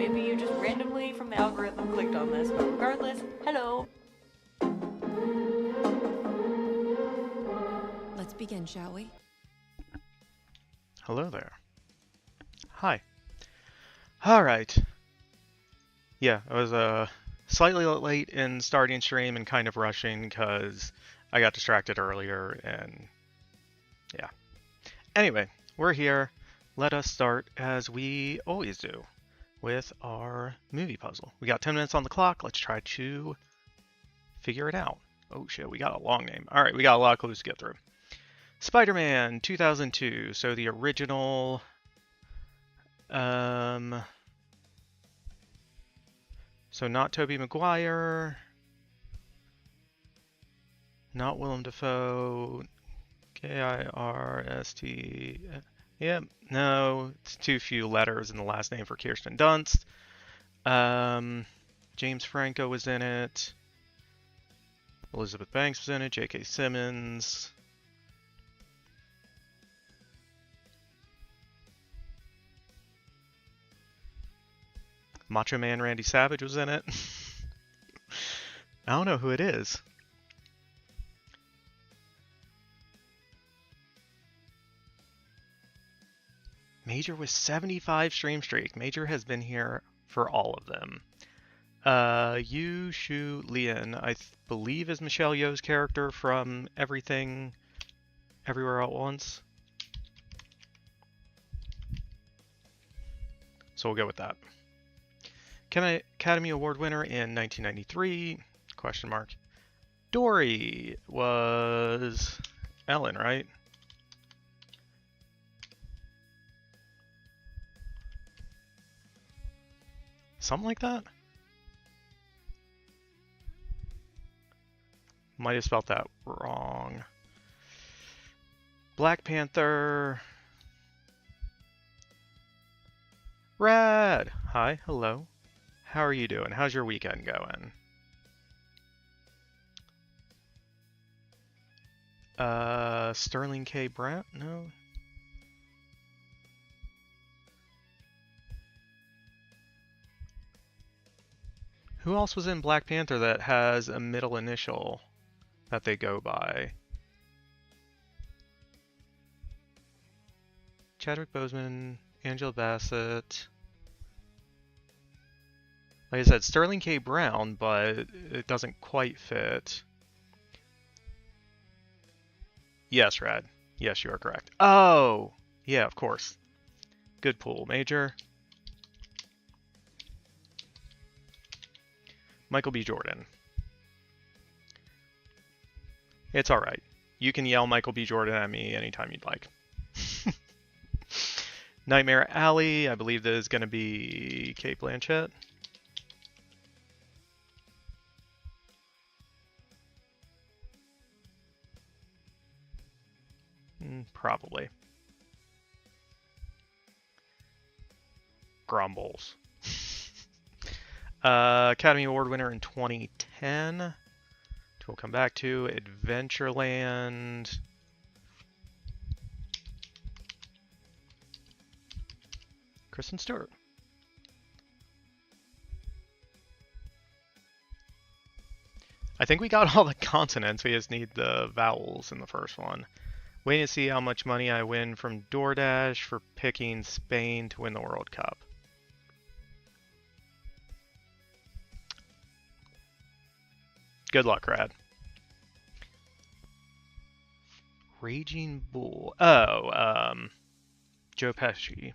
maybe you just randomly from the algorithm clicked on this, but regardless, hello! Let's begin, shall we? Hello there. Hi. Alright. Yeah, I was slightly late in starting stream and kind of rushing because I got distracted earlier and yeah. Anyway, we're here. Let us start as we always do with our movie puzzle. We got 10 minutes on the clock. Let's try to figure it out. Oh shit, we got a long name. Alright, we got a lot of clues to get through. Spider-Man 2002, so the original, so not Tobey Maguire, not Willem Dafoe, K-I-R-S-T, yep, no, it's too few letters in the last name for Kirsten Dunst. James Franco was in it, Elizabeth Banks was in it, J.K. Simmons. Macho Man Randy Savage was in it. I don't know who it is. Major with 75 stream streak. Major has been here for all of them. Yu Shu Lian, I believe is Michelle Yeoh's character from Everything, Everywhere at Once. So we'll go with that. Academy Award winner in 1993? Question mark. Dory was Ellen, right? Something like that? Might have spelled that wrong. Black Panther. Rad! Hi, hello. How are you doing? How's your weekend going? Sterling K. Brown? No. Who else was in Black Panther that has a middle initial that they go by? Chadwick Boseman, Angela Bassett. Like I said, Sterling K. Brown, but it doesn't quite fit. Yes, Rad. Yes, you are correct. Oh! Yeah, of course. Good pool, Major. Michael B. Jordan. It's alright. You can yell Michael B. Jordan at me anytime you'd like. Nightmare Alley, I believe that is going to be Cate Blanchett. Probably. Grumbles. Academy Award winner in 2010. Which we'll come back to. Adventureland. Kristen Stewart. I think we got all the consonants. We just need the vowels in the first one. Waiting to see how much money I win from DoorDash for picking Spain to win the World Cup. Good luck, Rad. Raging Bull. Oh, Joe Pesci.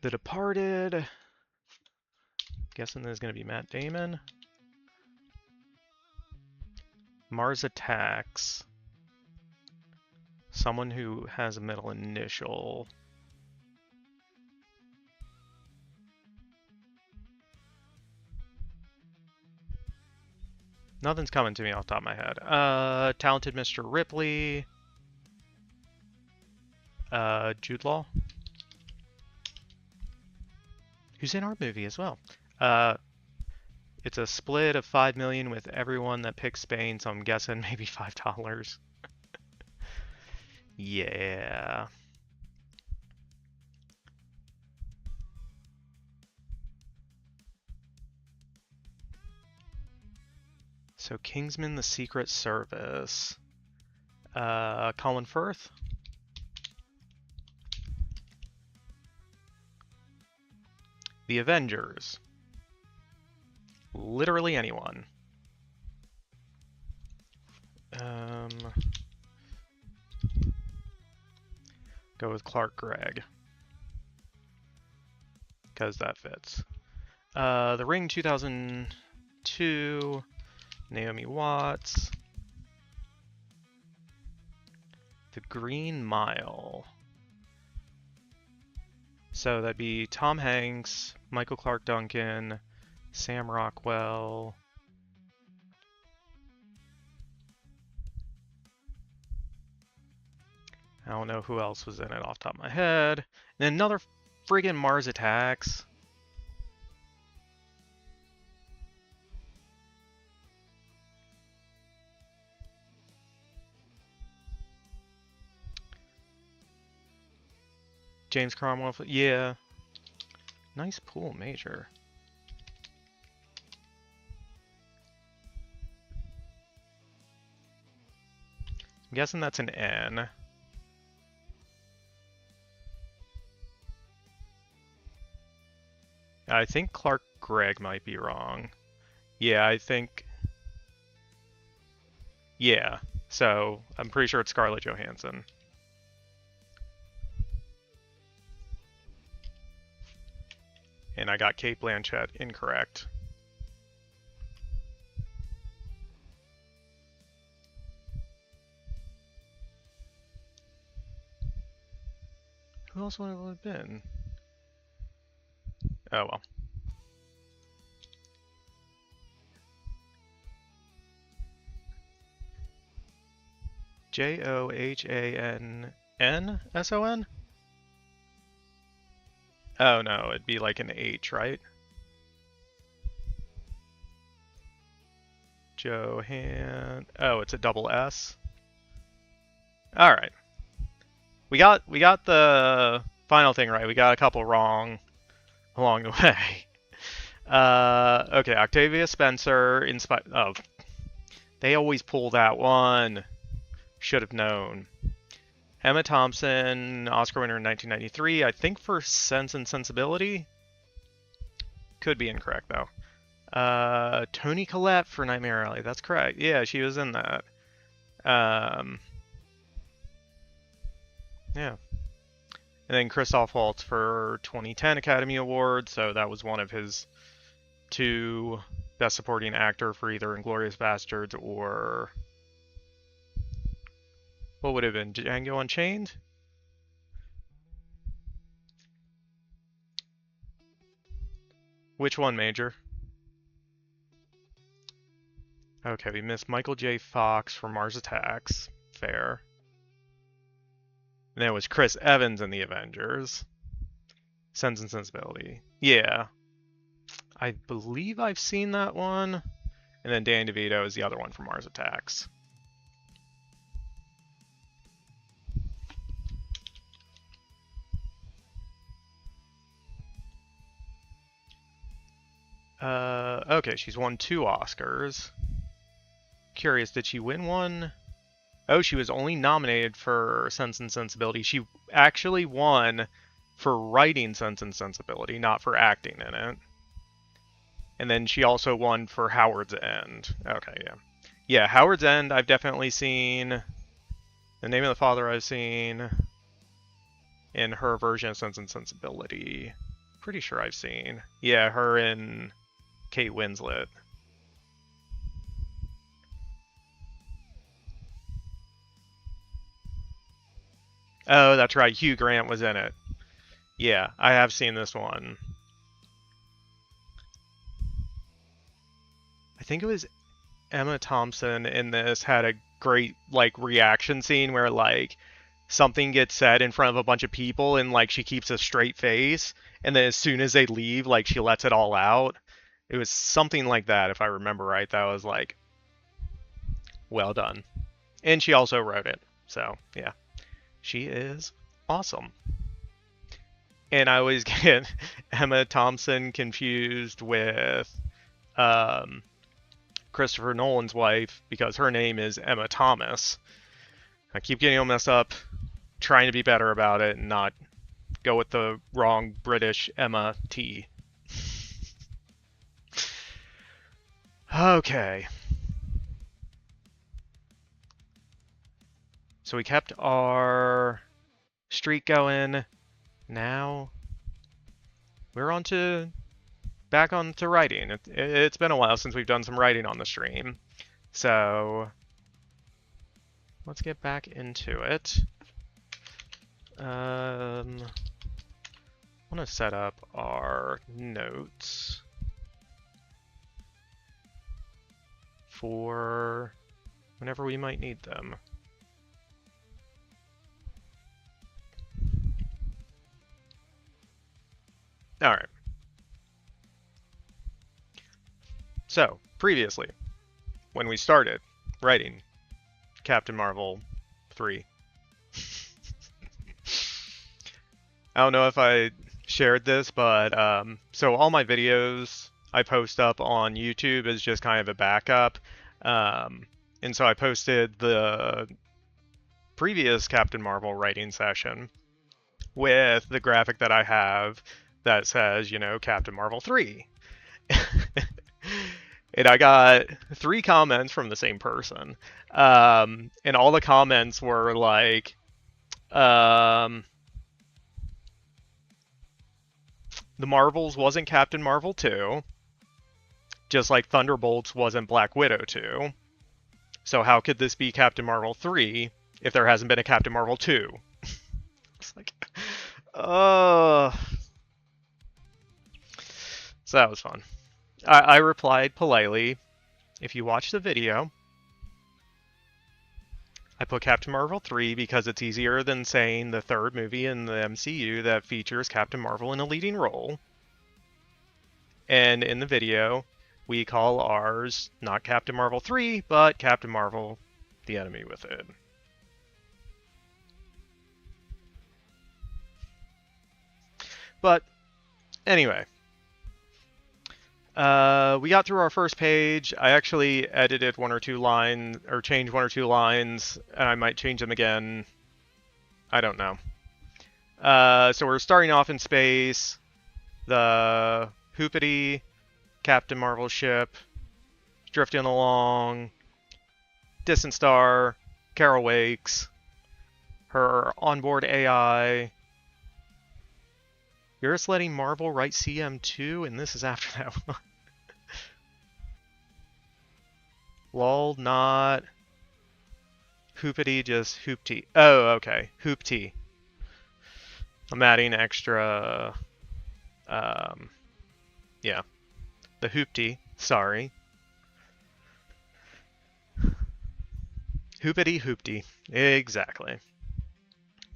The Departed. Guessing there's going to be Matt Damon. Mars Attacks. Someone who has a middle initial. Nothing's coming to me off the top of my head. Talented Mr. Ripley. Jude Law. Who's in our movie as well. It's a split of 5 million with everyone that picks Spain, so I'm guessing maybe $5. Yeah. So Kingsman, the Secret Service. Colin Firth. The Avengers. Literally anyone. Go with Clark Gregg. Because that fits. The Ring 2002. Naomi Watts. The Green Mile. So that'd be Tom Hanks, Michael Clark Duncan, Sam Rockwell. I don't know who else was in it off the top of my head. And another friggin' Mars Attacks. James Cromwell, yeah. Nice pool, Major. I'm guessing that's an N. I think Clark Gregg might be wrong. Yeah, I think... Yeah, so I'm pretty sure it's Scarlett Johansson. And I got Cate Blanchett incorrect. Who else would it have been? Oh well. Johannson? Oh no, it'd be like an H, right? Oh, it's a double S. All right. We got the final thing right. We got a couple wrong along the way. Okay, Octavia Spencer they always pull that one. Should have known. Emma Thompson, Oscar winner in 1993, I think for Sense and Sensibility. Could be incorrect though. Toni Collette for Nightmare Alley, that's correct. Yeah, she was in that. Yeah. And then Christoph Waltz for 2010 Academy Award, so that was one of his 2 Best Supporting Actor for either Inglourious Basterds or... What would it have been? Django Unchained? Which one, Major? Okay, we missed Michael J. Fox for Mars Attacks. Fair. And then it was Chris Evans in The Avengers. Sense and Sensibility. Yeah. I believe I've seen that one. And then Danny DeVito is the other one for Mars Attacks. Okay, she's won 2 Oscars. Curious, did she win one? Oh, she was only nominated for Sense and Sensibility. She actually won for writing Sense and Sensibility, not for acting in it. And then she also won for Howard's End. Okay, yeah. Yeah, Howard's End I've definitely seen. The Name of the Father I've seen. In her version of Sense and Sensibility. Pretty sure I've seen. Yeah, her and Kate Winslet. Oh, that's right. Hugh Grant was in it. Yeah, I have seen this one. I think it was Emma Thompson in this had a great like reaction scene where like something gets said in front of a bunch of people and like she keeps a straight face, and then as soon as they leave, like she lets it all out. It was something like that, if I remember right. That was like, well done. And she also wrote it, so yeah. She is awesome. And I always get Emma Thompson confused with Christopher Nolan's wife, because her name is Emma Thomas. I keep getting them messed up, trying to be better about it and not go with the wrong British Emma T. Okay. So we kept our streak going. Now we're back on to writing. It's been a while since we've done some writing on the stream. So let's get back into it. I want to set up our notes for whenever we might need them. All right. So, previously, when we started writing Captain Marvel 3, I don't know if I shared this, but so all my videos I post up on YouTube as just kind of a backup. And so I posted the previous Captain Marvel writing session with the graphic that I have that says, you know, Captain Marvel 3. And I got 3 comments from the same person. And all the comments were like, the Marvels wasn't Captain Marvel 2, just like Thunderbolts wasn't Black Widow 2. So how could this be Captain Marvel 3 if there hasn't been a Captain Marvel 2? It's like, So that was fun. I replied politely, if you watch the video, I put Captain Marvel 3 because it's easier than saying the third movie in the MCU that features Captain Marvel in a leading role. And in the video, we call ours not Captain Marvel 3, but Captain Marvel, the Enemy Within. But anyway, we got through our first page. I actually edited 1 or 2 lines, or changed 1 or 2 lines, and I might change them again. I don't know. So we're starting off in space. The Hoopity Captain Marvel ship drifting along. Distant star. Carol wakes. Her onboard AI. You're just letting Marvel write CM2, and this is after that one. Lol, not. Hoopity, just hoopty. Oh, okay. Hoopty. I'm adding extra. Yeah. The hoopty. Sorry. Hoopity, hoopty. Exactly.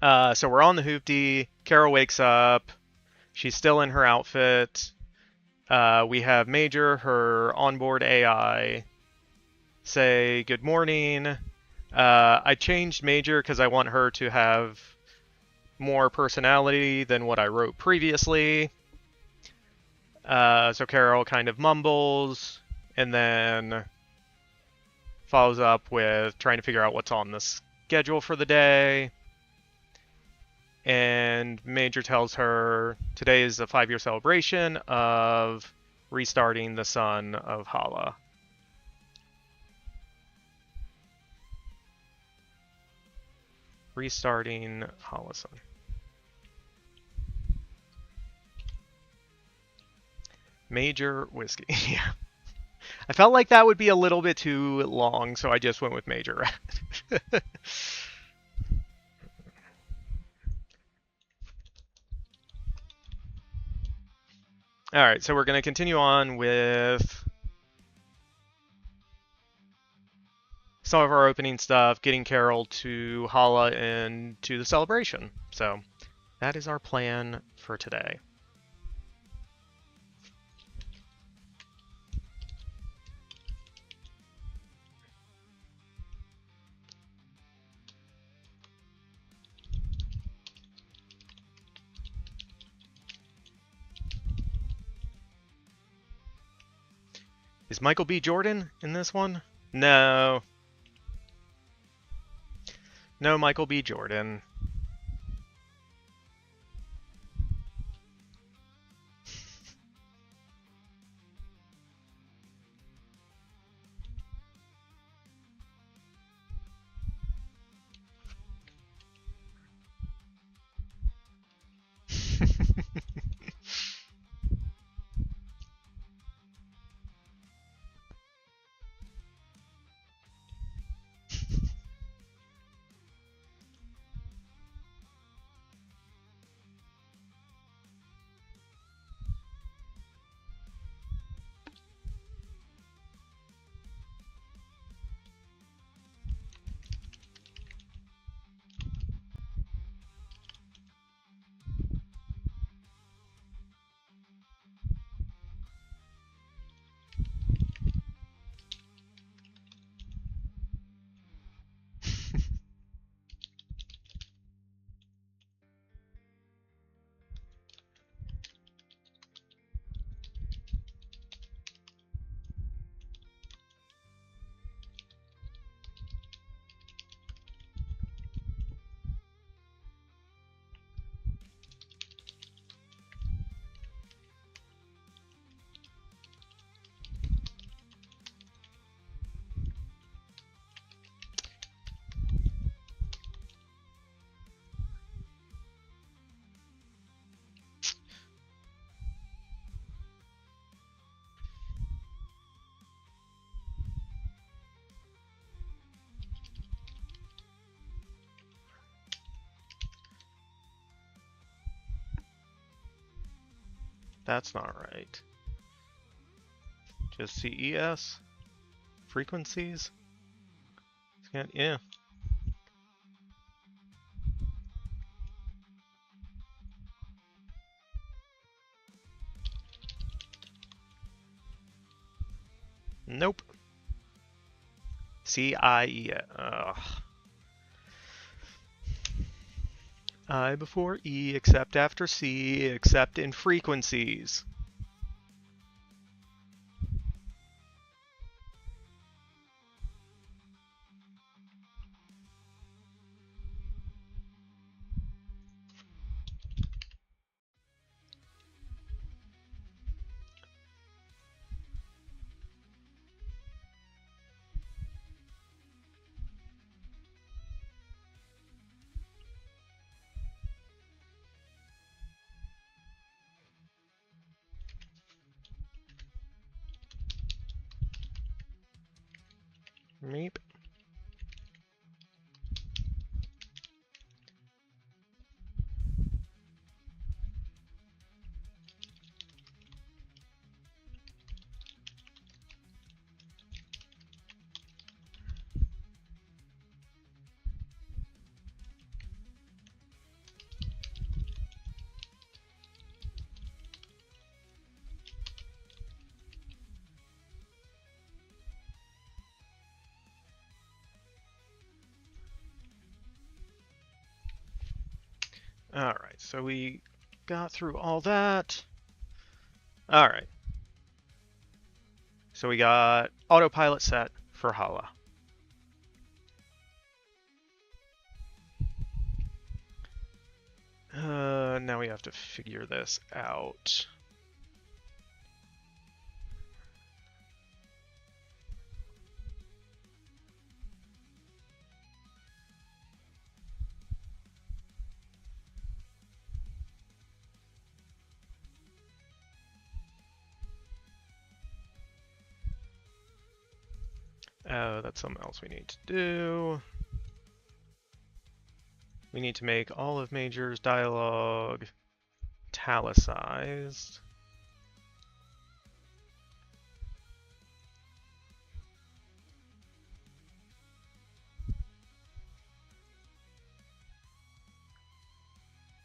So we're on the hoopty. Carol wakes up. She's still in her outfit. We have Major, her onboard AI, say good morning. I changed Major because I want her to have more personality than what I wrote previously. So Carol kind of mumbles and then follows up with trying to figure out what's on the schedule for the day. And Major tells her today is a 5-year celebration of restarting the sun of Hala. Restarting Hala Sun. Major whiskey. Yeah. I felt like that would be a little bit too long, so I just went with Major. Alright, so we're going to continue on with some of our opening stuff, getting Carol to Hala and to the celebration. So that is our plan for today. Is Michael B. Jordan in this one? No. No Michael B. Jordan. That's not right. Just CES? Frequencies? Yeah. Nope. CIE. I before E, except after C, except in frequencies. Meep. Alright, so we got through all that. Alright. So we got autopilot set for Hala. Now we have to figure this out. That's something else we need to do. We need to make all of Major's dialogue italicized.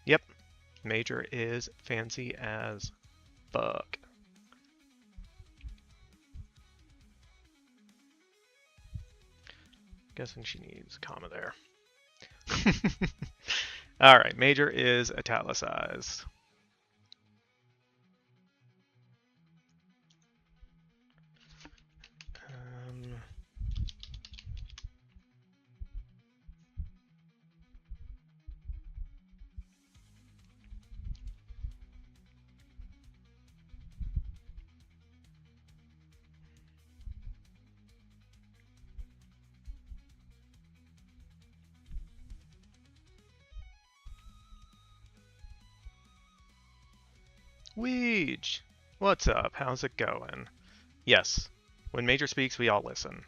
Yep, Major is fancy as fuck. Guessing she needs a comma there. Alright, Major is italicized. Weege! What's up? How's it going? Yes. When Major speaks, we all listen.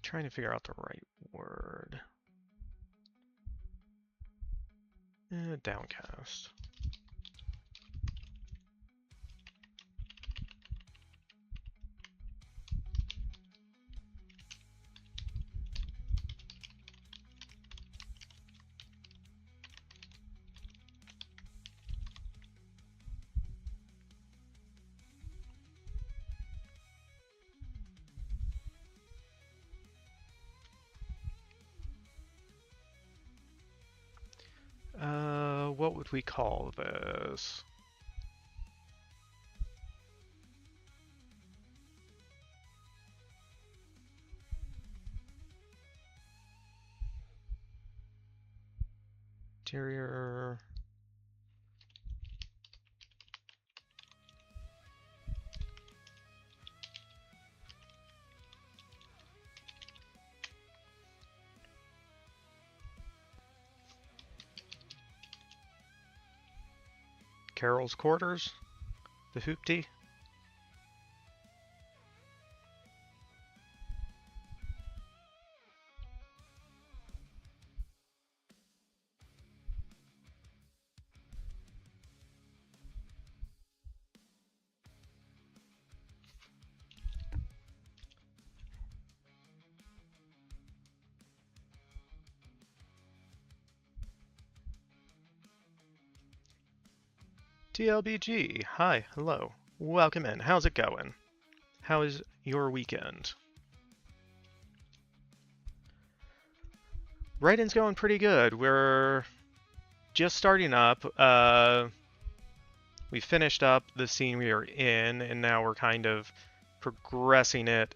Trying to figure out the right word. Downcast. What would we call this? Interior. Carol's quarters? The hoopty? TLBG, hi, hello, welcome in, how's it going? How is your weekend? Writing's going pretty good, we're just starting up, we finished up the scene we were in, and now we're kind of progressing it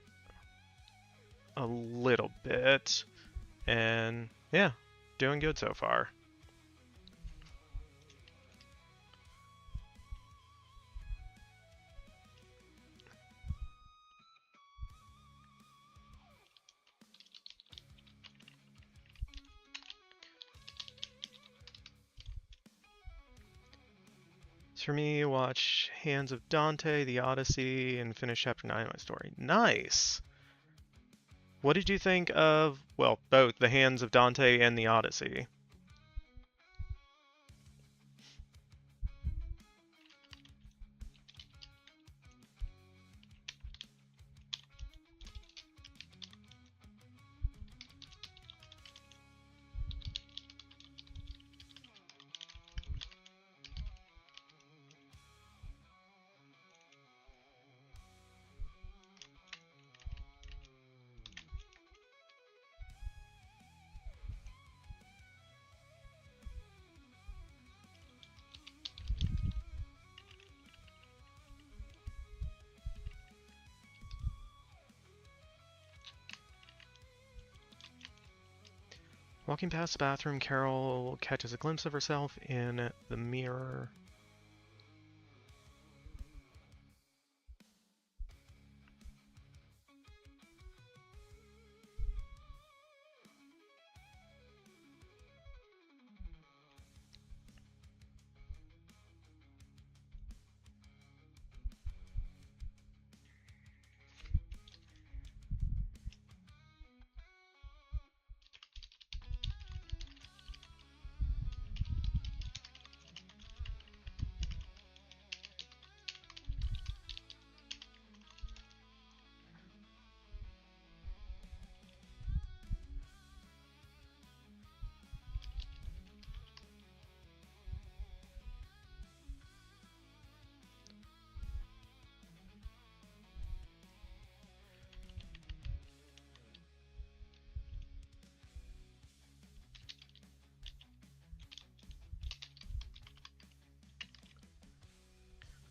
a little bit, and yeah, doing good so far. For me, watch Hands of Dante, The Odyssey, and finish Chapter 9 of my story. Nice! What did you think of, well, both The Hands of Dante and The Odyssey? Walking past the bathroom, Carol catches a glimpse of herself in the mirror.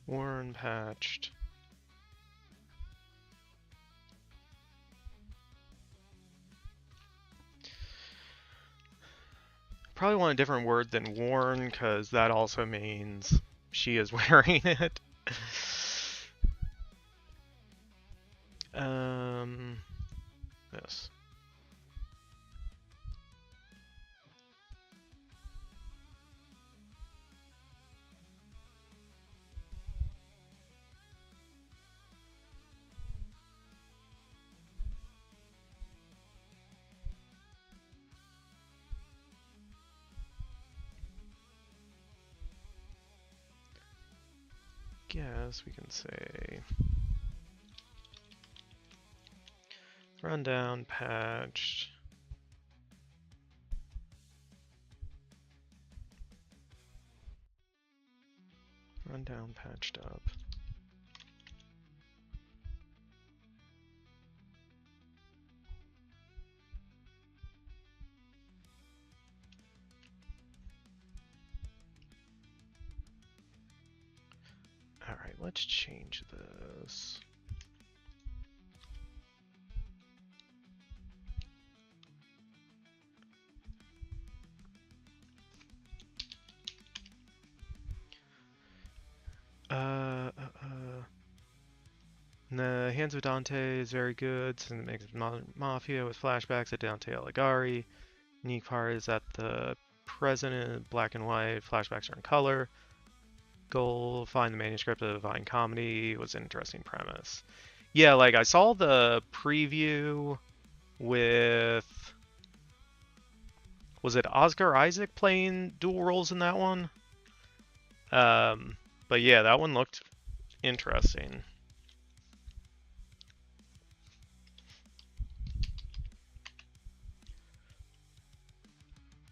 Worn patched. probably want a different word than worn, because that also means she is wearing it. This. Guess we can say rundown, patched. Rundown, patched up. Alright, let's change this. The Hands of Dante is very good, since it makes Mafia with flashbacks at Dante Alighieri. Unique part is that the present in black and white, flashbacks are in color. Goal, find the manuscript of Divine Comedy was an interesting premise. Yeah, like I saw the preview with, was it Oscar Isaac playing dual roles in that one? But yeah, that one looked interesting.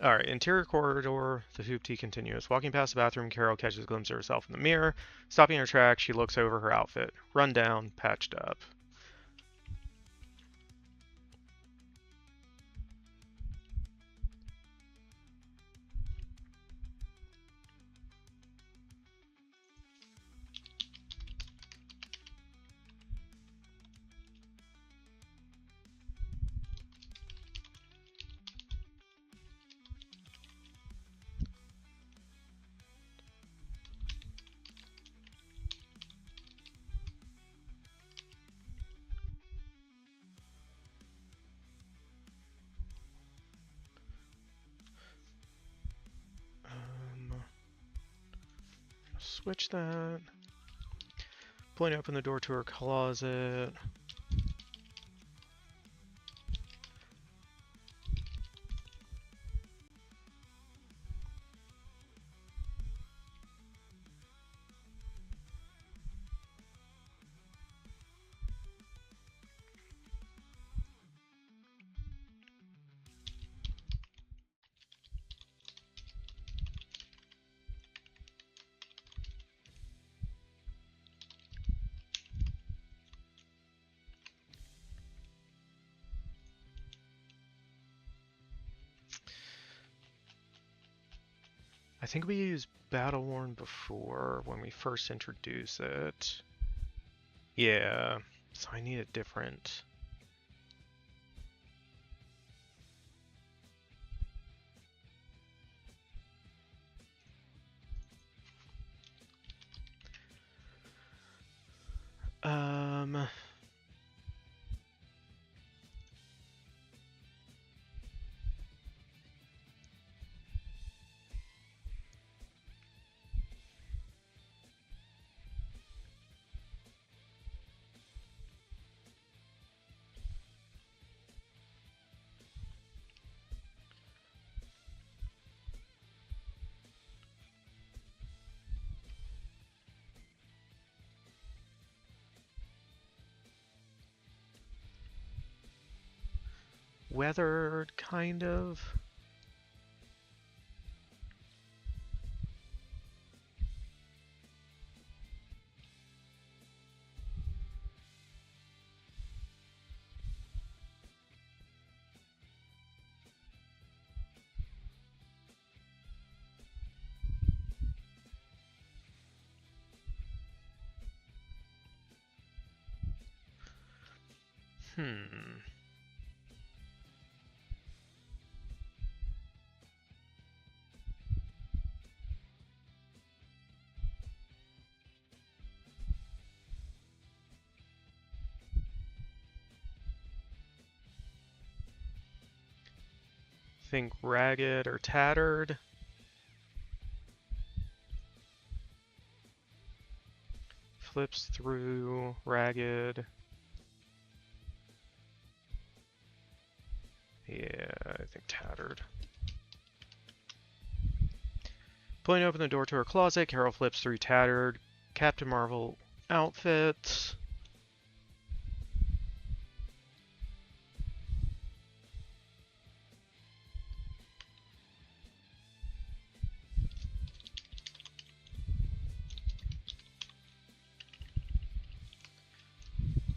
Alright, interior corridor, the hoopty continues. Walking past the bathroom, Carol catches a glimpse of herself in the mirror. Stopping her tracks, she looks over her outfit. Run down, patched up. Switch that. Point open the door to her closet. I think we used Battle-Worn before when we first introduced it. Yeah, so I need a different. Weathered, kind of. think ragged or tattered. Flips through ragged. Yeah, I think tattered. Pulling open the door to her closet, Carol flips through tattered Captain Marvel outfit.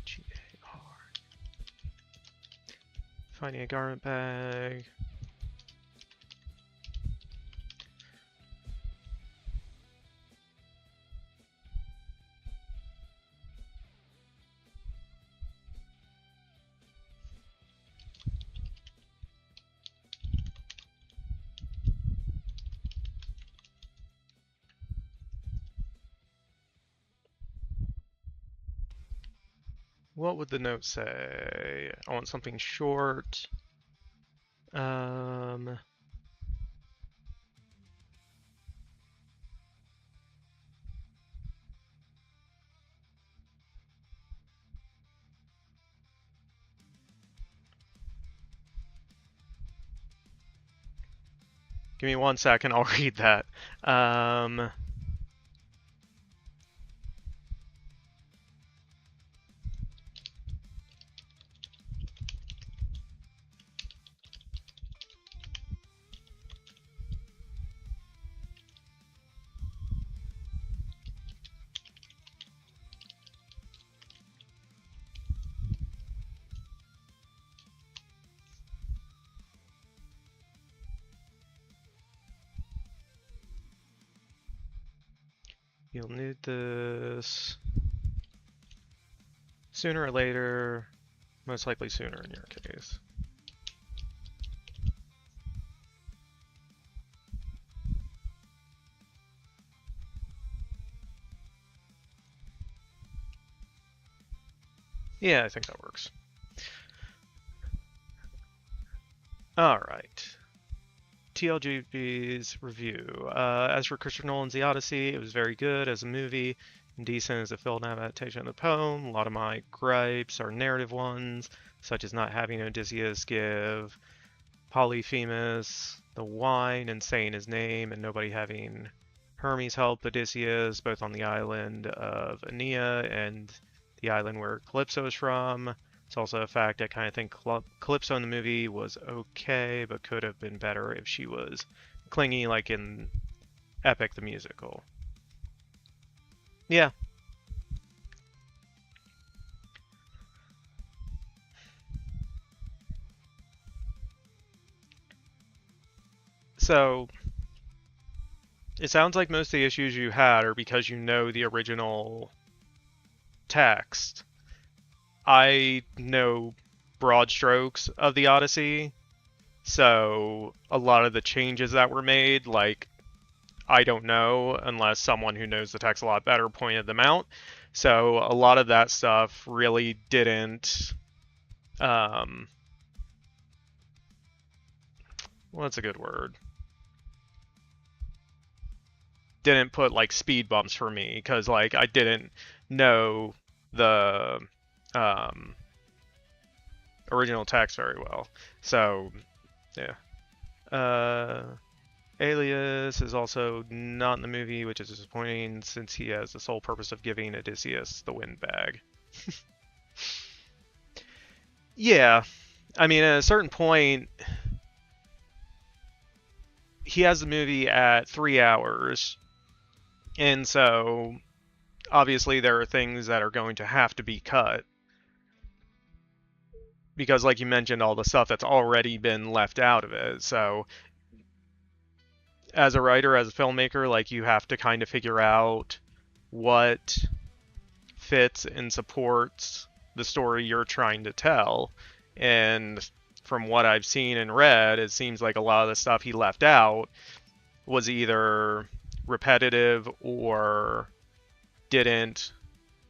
G-A-R. Finding a garment bag. What would the note say? I want something short. Give me 1 second, I'll read that. You'll need this sooner or later, most likely sooner in your case. Yeah, I think that works. Alright. TLGB's review. As for Christopher Nolan's The Odyssey, it was very good as a movie and decent as a film adaptation of the poem. A lot of my gripes are narrative ones, such as not having Odysseus give Polyphemus the wine and saying his name, and nobody having Hermes help Odysseus, both on the island of Aeneas and the island where Calypso is from. It's also a fact I kind of think Calypso in the movie was okay, but could have been better if she was clingy like in Epic the Musical. Yeah. So, it sounds like most of the issues you had are because you know the original text. I know broad strokes of the Odyssey, so a lot of the changes that were made, like, I don't know unless someone who knows the text a lot better pointed them out. So a lot of that stuff really didn't, what's a good word? Didn't put like speed bumps for me because like I didn't know the original text very well. So yeah. Alias is also not in the movie, which is disappointing since he has the sole purpose of giving Odysseus the wind bag. Yeah, I mean, at a certain point, he has the movie at 3 hours, and so obviously there are things that are going to have to be cut. Because, like you mentioned, all the stuff that's already been left out of it. So, as a writer, as a filmmaker, like you have to kind of figure out what fits and supports the story you're trying to tell. And from what I've seen and read, it seems like a lot of the stuff he left out was either repetitive or didn't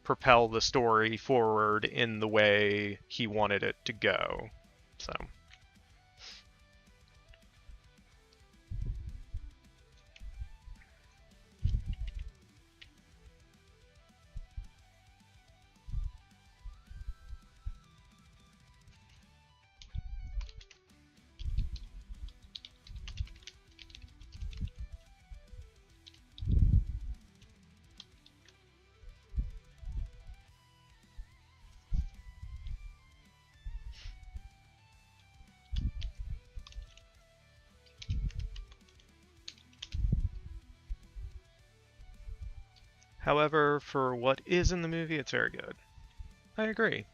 propel the story forward in the way he wanted it to go. So However, for what is in the movie, it's very good. I agree.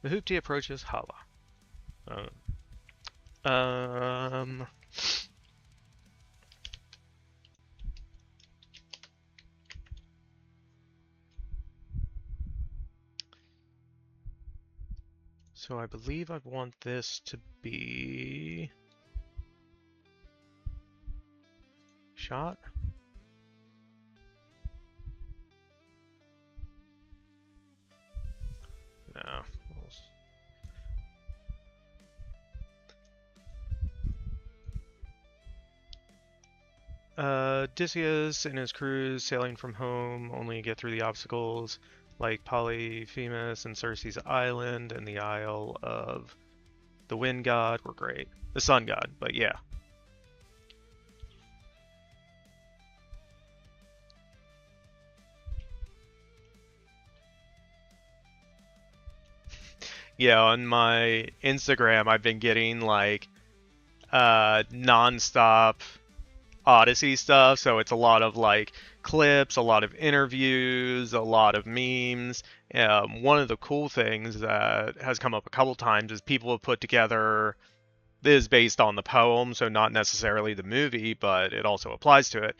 Mahupti approaches Hala. Um... So I believe I want this to be... shot? No. Odysseus and his crews sailing from home only get through the obstacles like Polyphemus and Circe's Island and the Isle of the Wind God were great. The Sun God, but yeah. Yeah, on my Instagram, I've been getting like non-stop Odyssey stuff, so it's a lot of like clips, a lot of interviews, a lot of memes. One of the cool things that has come up a couple times is people have put together this is based on the poem, so not necessarily the movie, but it also applies to it.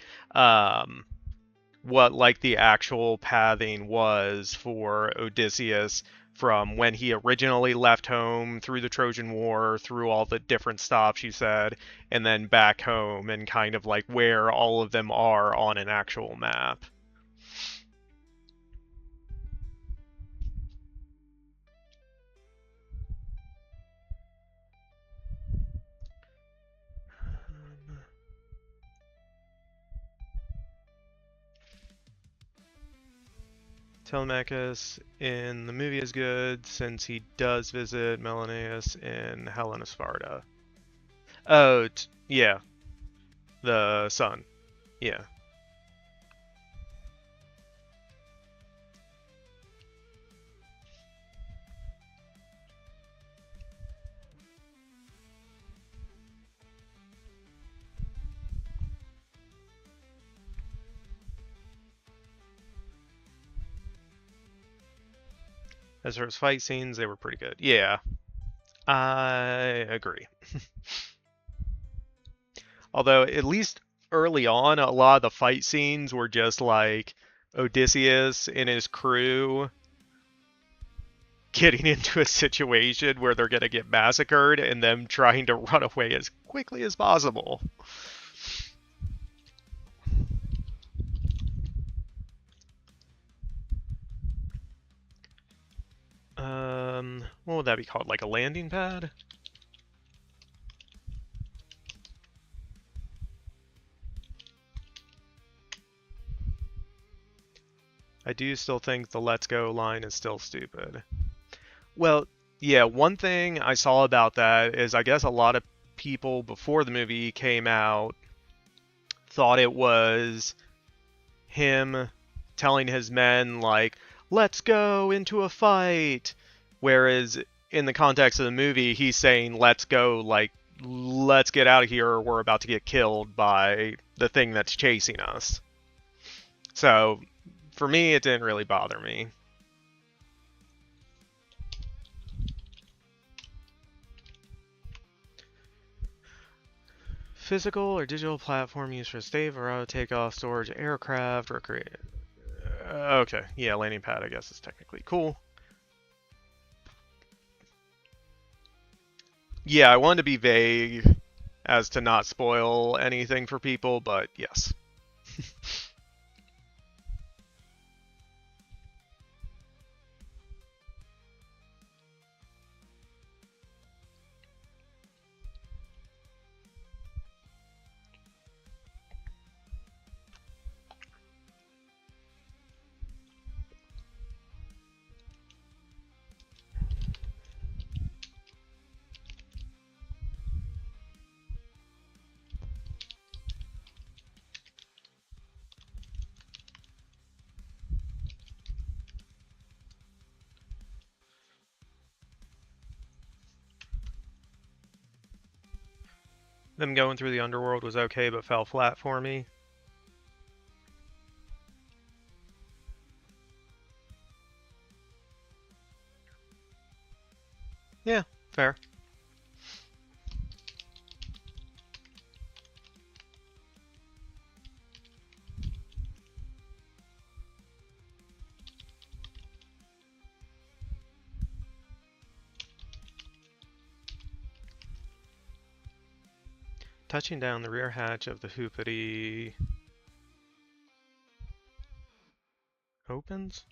What like the actual pathing was for Odysseus from when he originally left home through the Trojan War, through all the different stops you said, and then back home and kind of like where all of them are on an actual map. Telemachus in the movie is good since he does visit Menelaus in Helen of Sparta. Oh, yeah, the son. Yeah. As far as fight scenes, they were pretty good. Yeah, I agree. Although, at least early on, a lot of the fight scenes were just like Odysseus and his crew getting into a situation where they're going to get massacred and them trying to run away as quickly as possible. What would that be called? Like a landing pad? I do still think the let's go line is still stupid. Well, yeah, one thing I saw about that is I guess a lot of people before the movie came out thought it was him telling his men, like, let's go into a fight. Whereas in the context of the movie, he's saying, let's go, like, let's get out of here or we're about to get killed by the thing that's chasing us. So, for me, it didn't really bother me. Physical or digital platform used for stave or auto takeoff, storage, aircraft, recreate. Okay, yeah, landing pad, I guess, is technically cool. Yeah, I wanted to be vague as to not spoil anything for people, but yes. them going through the underworld was okay, but fell flat for me. Yeah, fair. Touching down the rear hatch of the hoopity opens?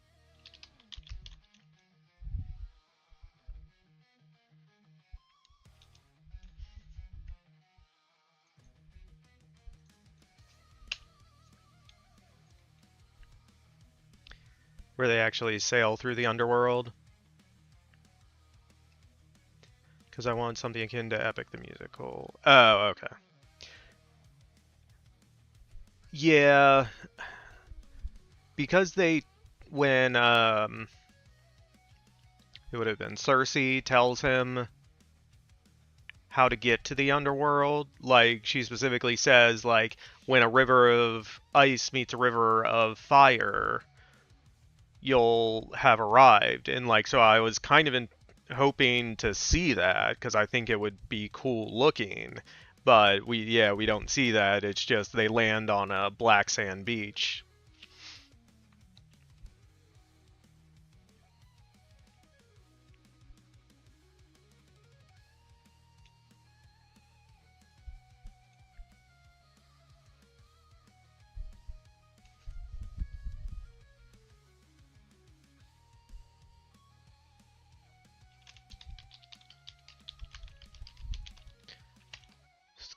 Where they actually sail through the underworld. Because I want something akin to Epic the Musical. Oh, okay. Yeah. Because when, it would have been Cersei tells him how to get to the underworld. Like, she specifically says, like, when a river of ice meets a river of fire, you'll have arrived. And, like, so I was kind of hoping to see that, because I think it would be cool looking. But we don't see that. It's just they land on a black sand beach.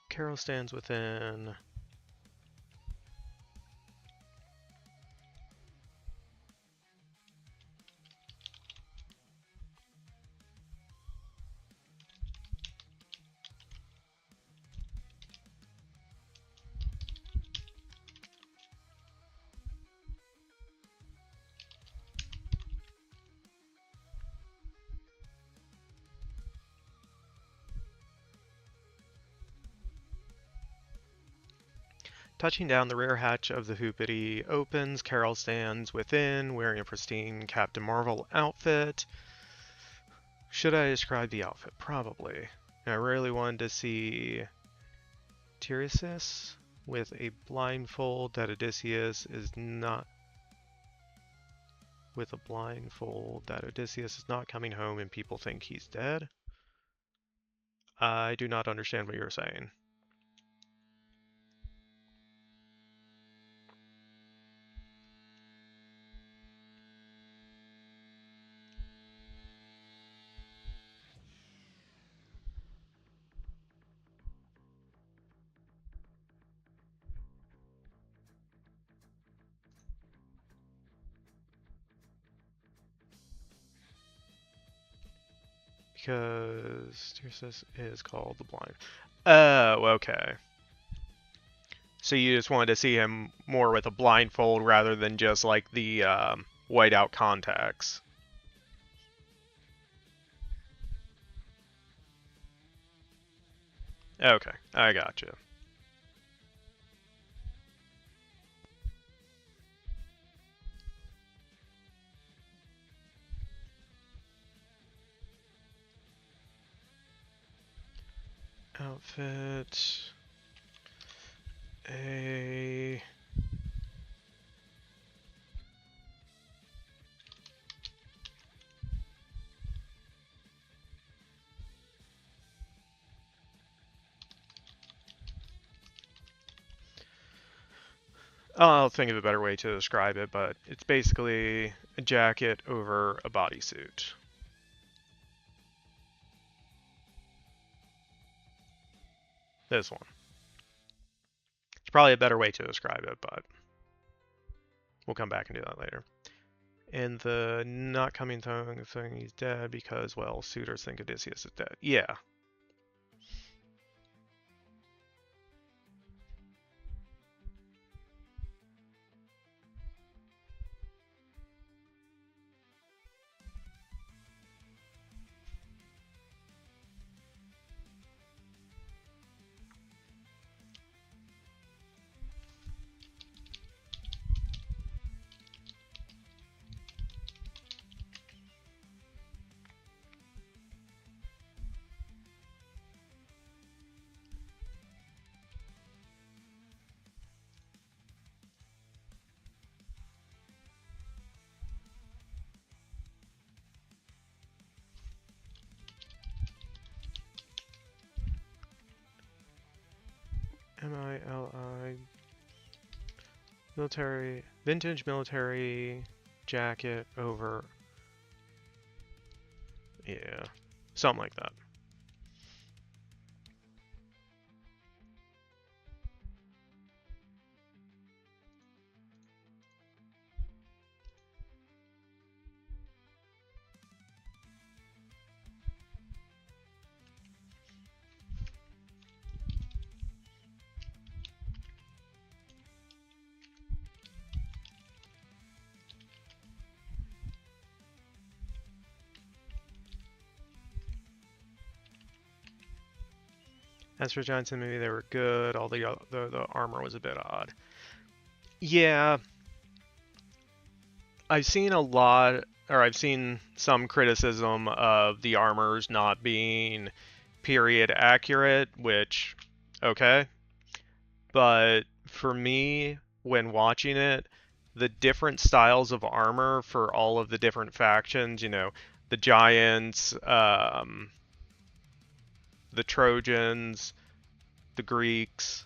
Carol stands within. Touching down, the rear hatch of the hoopity opens. Carol stands within, wearing a pristine Captain Marvel outfit. Should I describe the outfit? Probably. I really wanted to see Tiresias with a blindfold that Odysseus is not. With a blindfold that Odysseus is not coming home and people think he's dead. I do not understand what you're saying. Because Tiresias is called the blind. Oh, okay. So you just wanted to see him more with a blindfold rather than just like the whiteout contacts. Okay, I gotcha. Outfit. A. I'll think of a better way to describe it, but it's basically a jacket over a bodysuit. This one. It's probably a better way to describe it, but we'll come back and do that later. And the not coming thing he's dead because, well, suitors think Odysseus is dead. Yeah. M-I-L-I. Military, vintage military jacket over. Yeah, something like that. As for Johnson, maybe they were good. All the armor was a bit odd. Yeah, I've seen a lot, or I've seen some criticism of the armors not being period accurate, which, okay. But for me, when watching it, the different styles of armor for all of the different factions, you know, the Giants, the Trojans, the Greeks,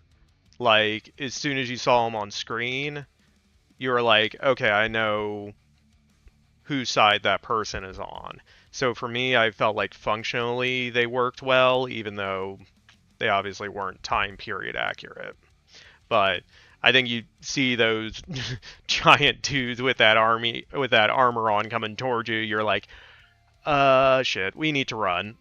like, as soon as you saw them on screen, you were like, okay, I know whose side that person is on. So for me, I felt like functionally they worked well, even though they obviously weren't time period accurate. But I think you see those giant dudes with that armor on coming towards you, you're like, shit, we need to run.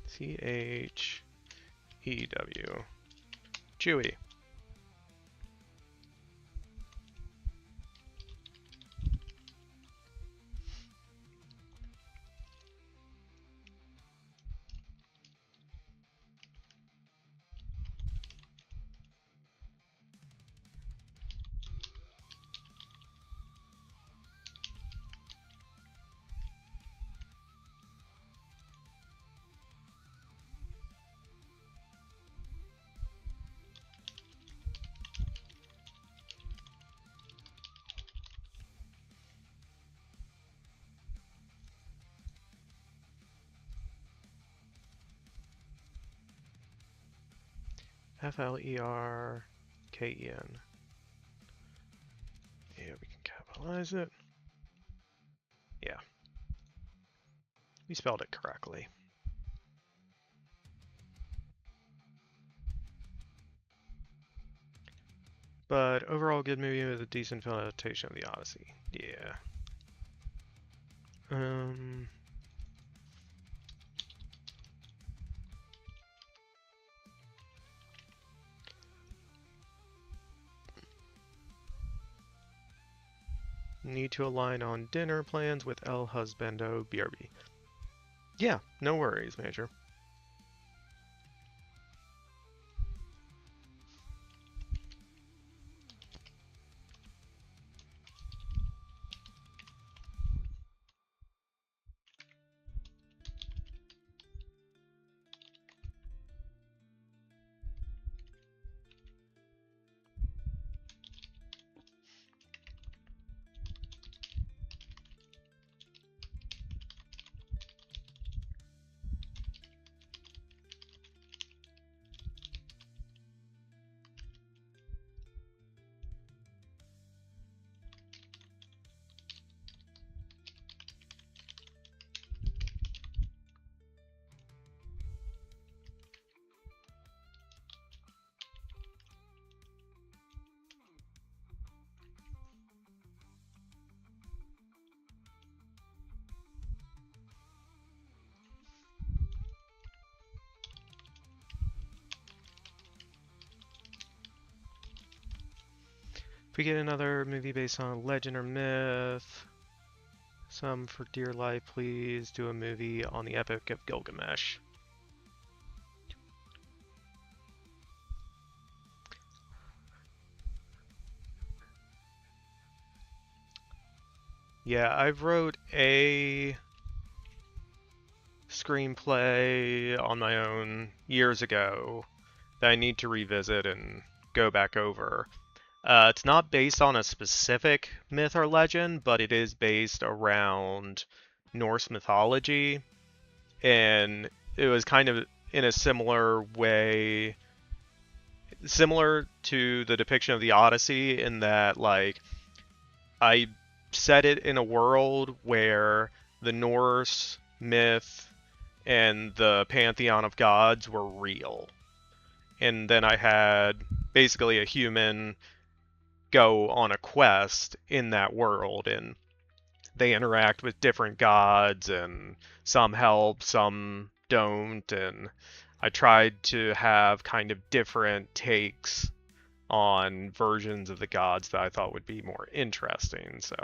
C-H-E-W. Chewie. F-L-E-R-K-E-N. Yeah, we can capitalize it. Yeah. We spelled it correctly. But overall, good movie with a decent film adaptation of the Odyssey. Yeah. Need to align on dinner plans with El Husbando BRB. Yeah, no worries, Major. If we get another movie based on legend or myth, some for dear life, please do a movie on the Epic of Gilgamesh. Yeah, I wrote a screenplay on my own years ago that I need to revisit and go back over. It's not based on a specific myth or legend, but it is based around Norse mythology, and it was kind of in a similar way, similar to the depiction of the Odyssey, in that, like, I set it in a world where the Norse myth and the pantheon of gods were real. And then I had basically a human go on a quest in that world, and they interact with different gods, and some help, some don't, and I tried to have kind of different takes on versions of the gods that I thought would be more interesting. So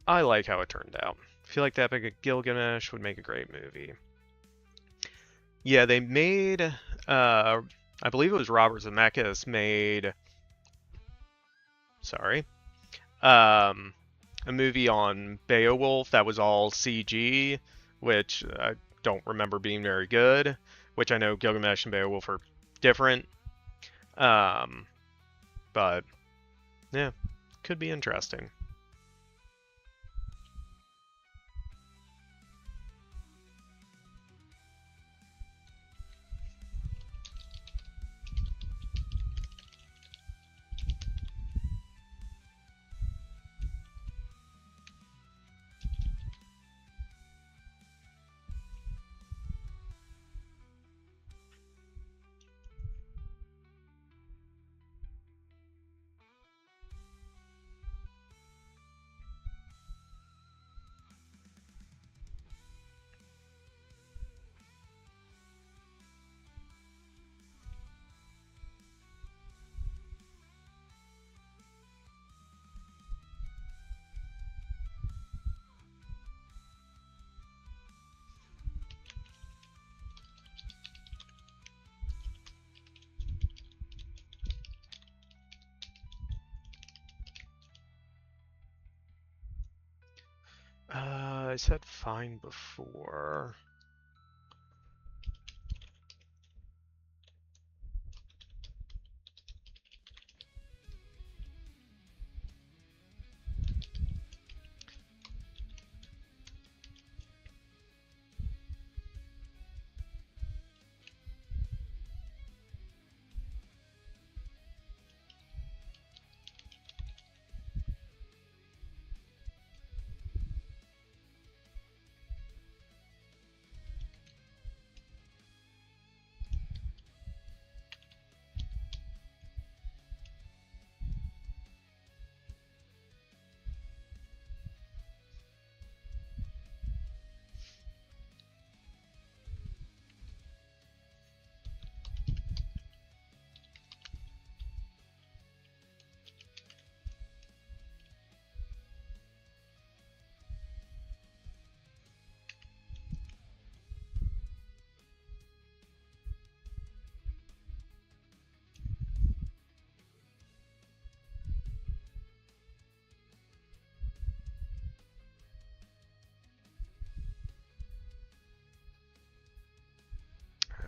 I like how it turned out. I feel like the Epic of Gilgamesh would make a great movie. Yeah, they made, I believe it was Robert Zemeckis made, sorry, a movie on Beowulf that was all CG, which I don't remember being very good, which I know Gilgamesh and Beowulf are different. But yeah, could be interesting. I said fine before.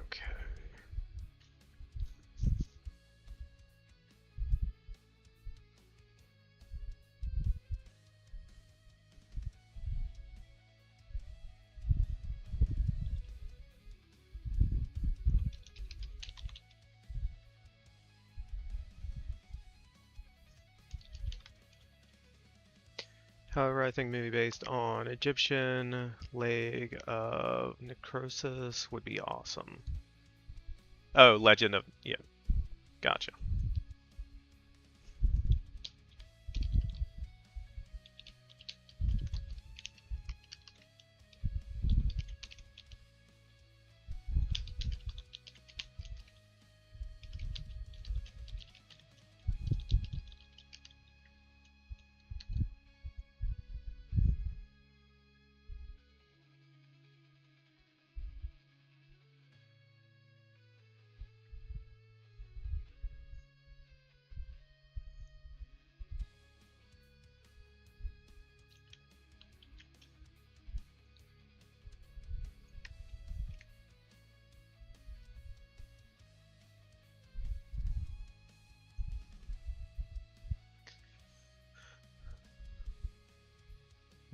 Okay. However, I think maybe based on Egyptian leg of necrosis would be awesome. Oh, Legend of, yeah, gotcha.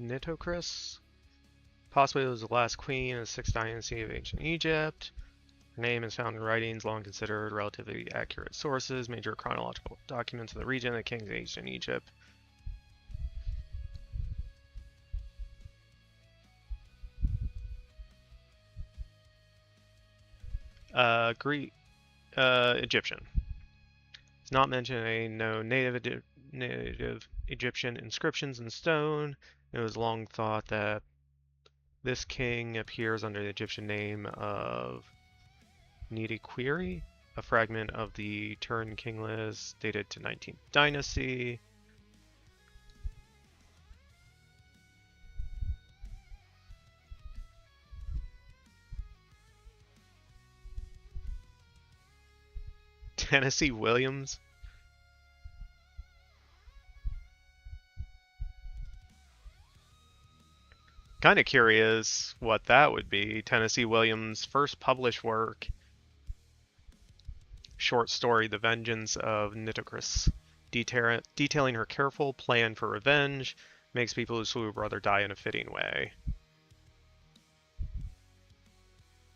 Nitocris. Possibly was the last queen of the 6th dynasty of ancient Egypt. Her name is found in writings long considered relatively accurate sources, major chronological documents of the region of the king's age in Egypt. Greek, Egyptian. It's not mentioned in any known native Egyptian inscriptions in stone. It was long thought that this king appears under the Egyptian name of Nitiquiri, a fragment of the Turin king list dated to 19th dynasty. Tennessee Williams. Kind of curious what that would be. Tennessee Williams' first published work. Short story, The Vengeance of Nitocris. Detailing her careful plan for revenge, makes people who slew her brother die in a fitting way.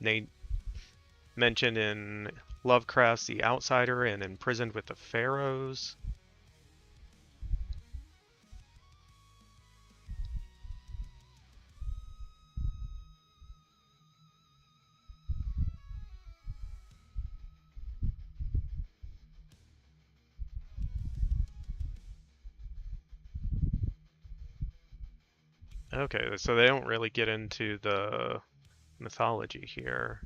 They mentioned in Lovecraft's The Outsider and Imprisoned with the Pharaohs. Okay, so they don't really get into the mythology here.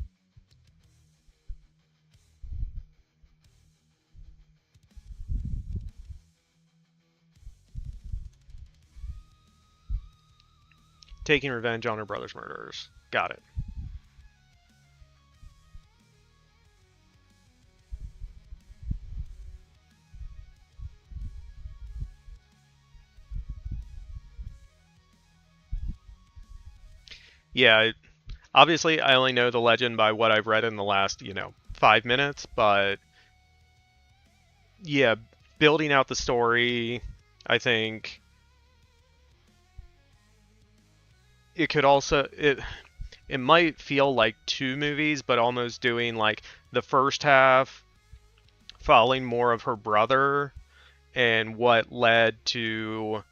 Taking revenge on her brother's murderers. Got it. Yeah, obviously I only know the legend by what I've read in the last, 5 minutes, but yeah, building out the story, I think it could also it might feel like two movies, but almost doing like the first half following more of her brother and what led to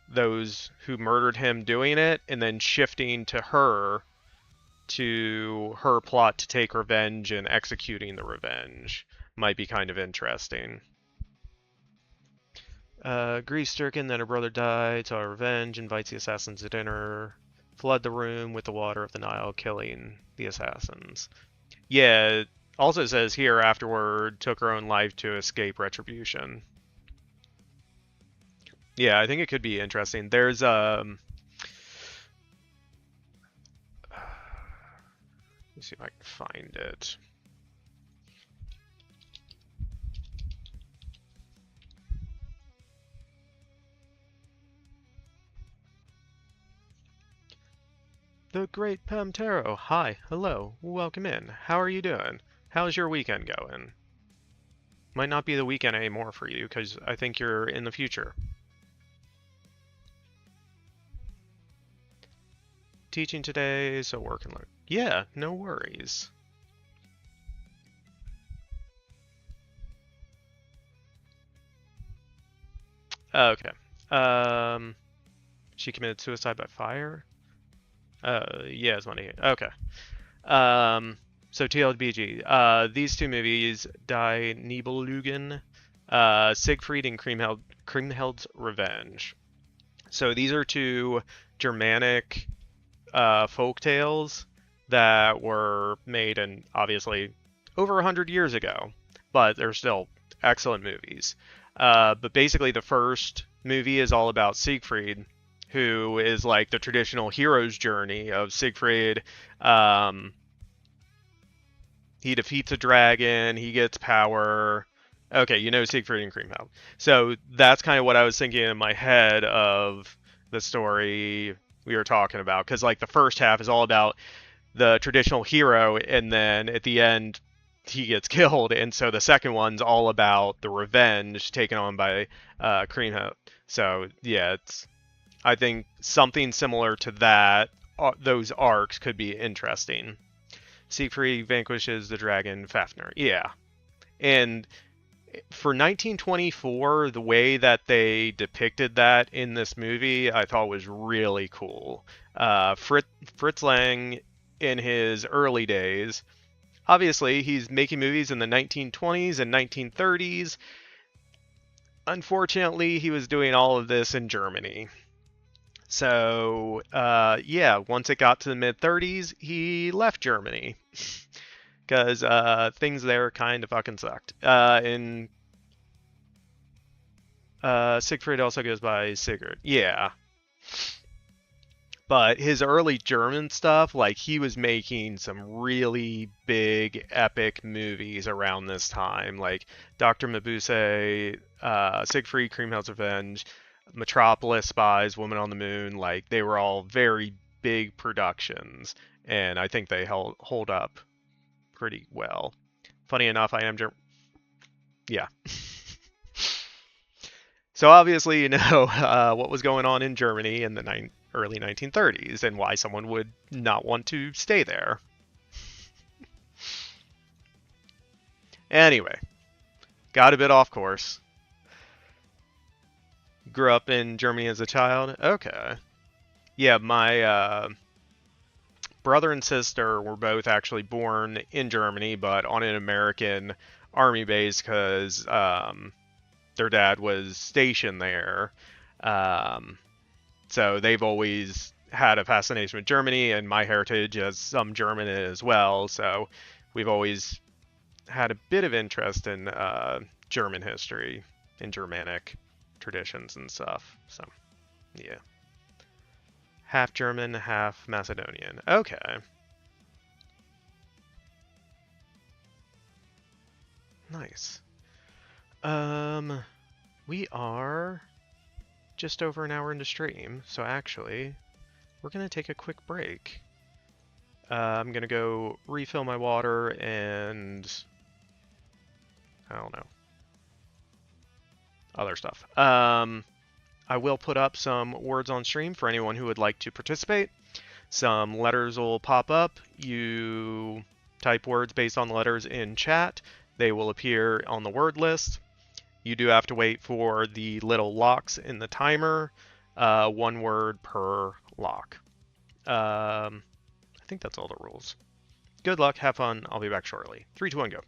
those who murdered him doing it, and then shifting to her plot to take revenge and executing the revenge might be kind of interesting. Grief-stricken that her brother died, saw revenge, invites the assassins to dinner, flood the room with the water of the Nile, killing the assassins. Yeah, it also says here afterward took her own life to escape retribution. Yeah, I think it could be interesting. There's let me see if I can find it. The Great Pamtero. Hi, hello, welcome in. How are you doing? How's your weekend going? Might not be the weekend anymore for you, because I think you're in the future. Teaching today, so work and learn. Yeah, no worries. Okay. She committed suicide by fire? Yeah, it's money. Okay. So TLBG. These two movies, Die Nibelungen, Siegfried and Kriemhild's Revenge. So these are two Germanic folk tales that were made in obviously over 100 years ago, but they're still excellent movies. But basically the first movie is all about Siegfried, who is like the traditional hero's journey of Siegfried. He defeats a dragon, he gets power. Okay, you know Siegfried and Kriemhild. So that's kind of what I was thinking in my head of the story we were talking about, because like the first half is all about the traditional hero, and then at the end he gets killed, and so the second one's all about the revenge taken on by Kriemhild. So yeah, I think something similar to that, those arcs could be interesting. Siegfried vanquishes the dragon Fafnir. Yeah. And for 1924, the way that they depicted that in this movie, I thought was really cool. Fritz Lang, in his early days, obviously he's making movies in the 1920s and 1930s. Unfortunately, he was doing all of this in Germany. So, yeah, once it got to the mid 30s, he left Germany because things there kind of fucking sucked. And Siegfried also goes by Sigurd. Yeah. But his early German stuff, like he was making some really big, epic movies around this time, like Dr. Mabuse, Siegfried, Kriemhild's Revenge, Metropolis, Spies, Woman on the Moon. Like they were all very big productions, and I think they hold up pretty well. Funny enough, I am yeah. So obviously, you know what was going on in Germany in the early 1930s and why someone would not want to stay there. Anyway, got a bit off course. Grew up in Germany as a child. Okay. Yeah, my brother and sister were both actually born in Germany, but on an American army base because their dad was stationed there. So they've always had a fascination with Germany, and my heritage has some German in it as well. So we've always had a bit of interest in German history and Germanic traditions and stuff. So, yeah. Half German, half Macedonian. Okay. Nice. We are just over an hour into stream, so actually, we're going to take a quick break. I'm going to go refill my water and, I don't know, other stuff. I will put up some words on stream for anyone who would like to participate. Some letters will pop up. You type words based on the letters in chat. They will appear on the word list. You do have to wait for the little locks in the timer. 1 word per lock. I think that's all the rules. Good luck, have fun. I'll be back shortly. 3, 2, 1, go.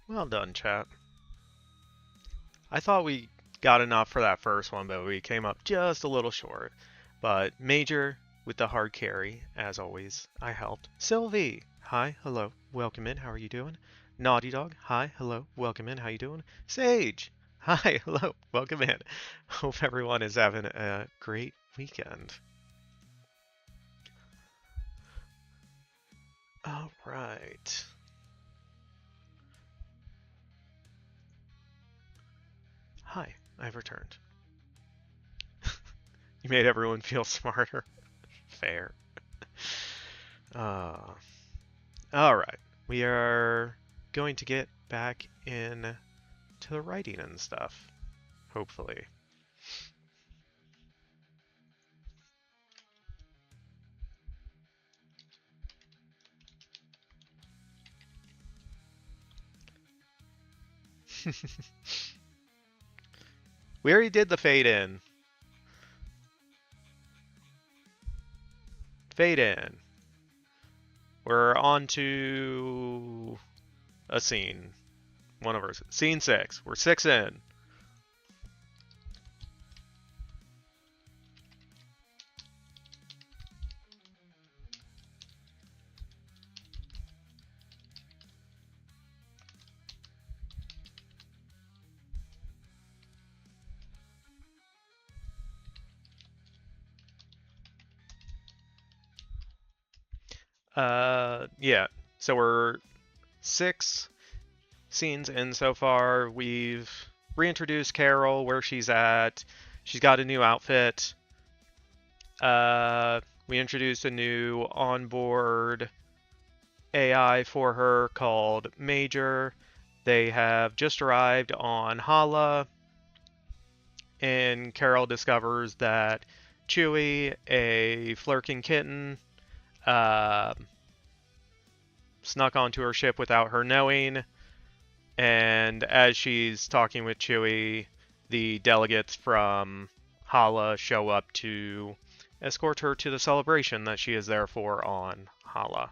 Well done, chat. I thought we got enough for that first one, but we came up just a little short. But Major with the hard carry, as always, I helped. Sylvie, hi, hello, welcome in, how are you doing? Naughty Dog, hi, hello, welcome in, how you doing? Sage, hi, hello, welcome in. Hope everyone is having a great weekend. All right. Hi, I've returned. You made everyone feel smarter. Fair. All right. We are going to get back in to the writing and stuff, hopefully. We already did the fade in. Fade in. We're on to a scene. One of our scene 6. We're 6 in. Yeah. So we're 6 scenes in so far. We've reintroduced Carol, where she's at. She's got a new outfit. We introduced a new onboard AI for her called Major. They have just arrived on Hala, and Carol discovers that Chewie, a flirking kitten, uh, snuck onto her ship without her knowing. And as she's talking with Chewie, the delegates from Hala show up to escort her to the celebration that she is there for on Hala.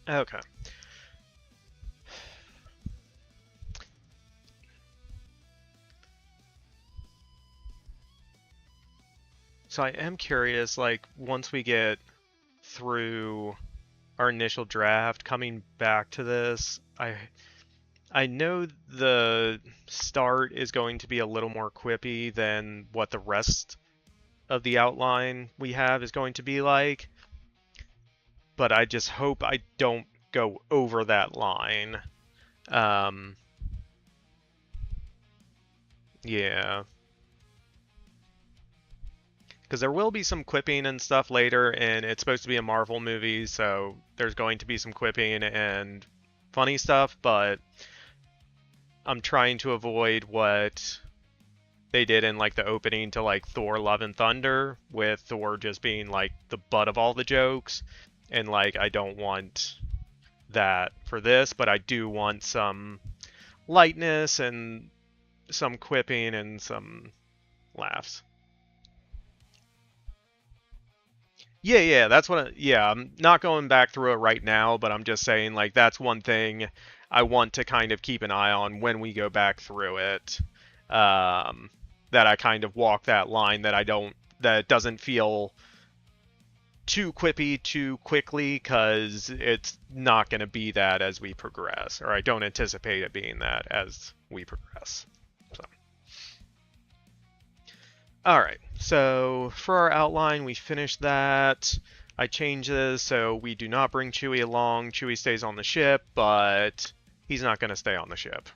Okay. So I am curious, like, once we get through our initial draft, coming back to this, I know the start is going to be a little more quippy than what the rest of the outline we have is going to be like, but I just hope I don't go over that line. Um, yeah. Because there will be some quipping and stuff later, and it's supposed to be a Marvel movie, so there's going to be some quipping and funny stuff, but I'm trying to avoid what they did in like the opening to like Thor Love and Thunder, with Thor just being like the butt of all the jokes, and like I don't want that for this, but I do want some lightness and some quipping and some laughs. Yeah, that's what. Yeah, I'm not going back through it right now, but I'm just saying like that's one thing I want to kind of keep an eye on when we go back through it. Um, that I kind of walk that line that doesn't feel too quippy too quickly, because it's not going to be that as we progress, or I don't anticipate it being that as we progress. So. Alright, so for our outline, we finished that. I changed this so we do not bring Chewie along. Chewie stays on the ship, but he's not going to stay on the ship.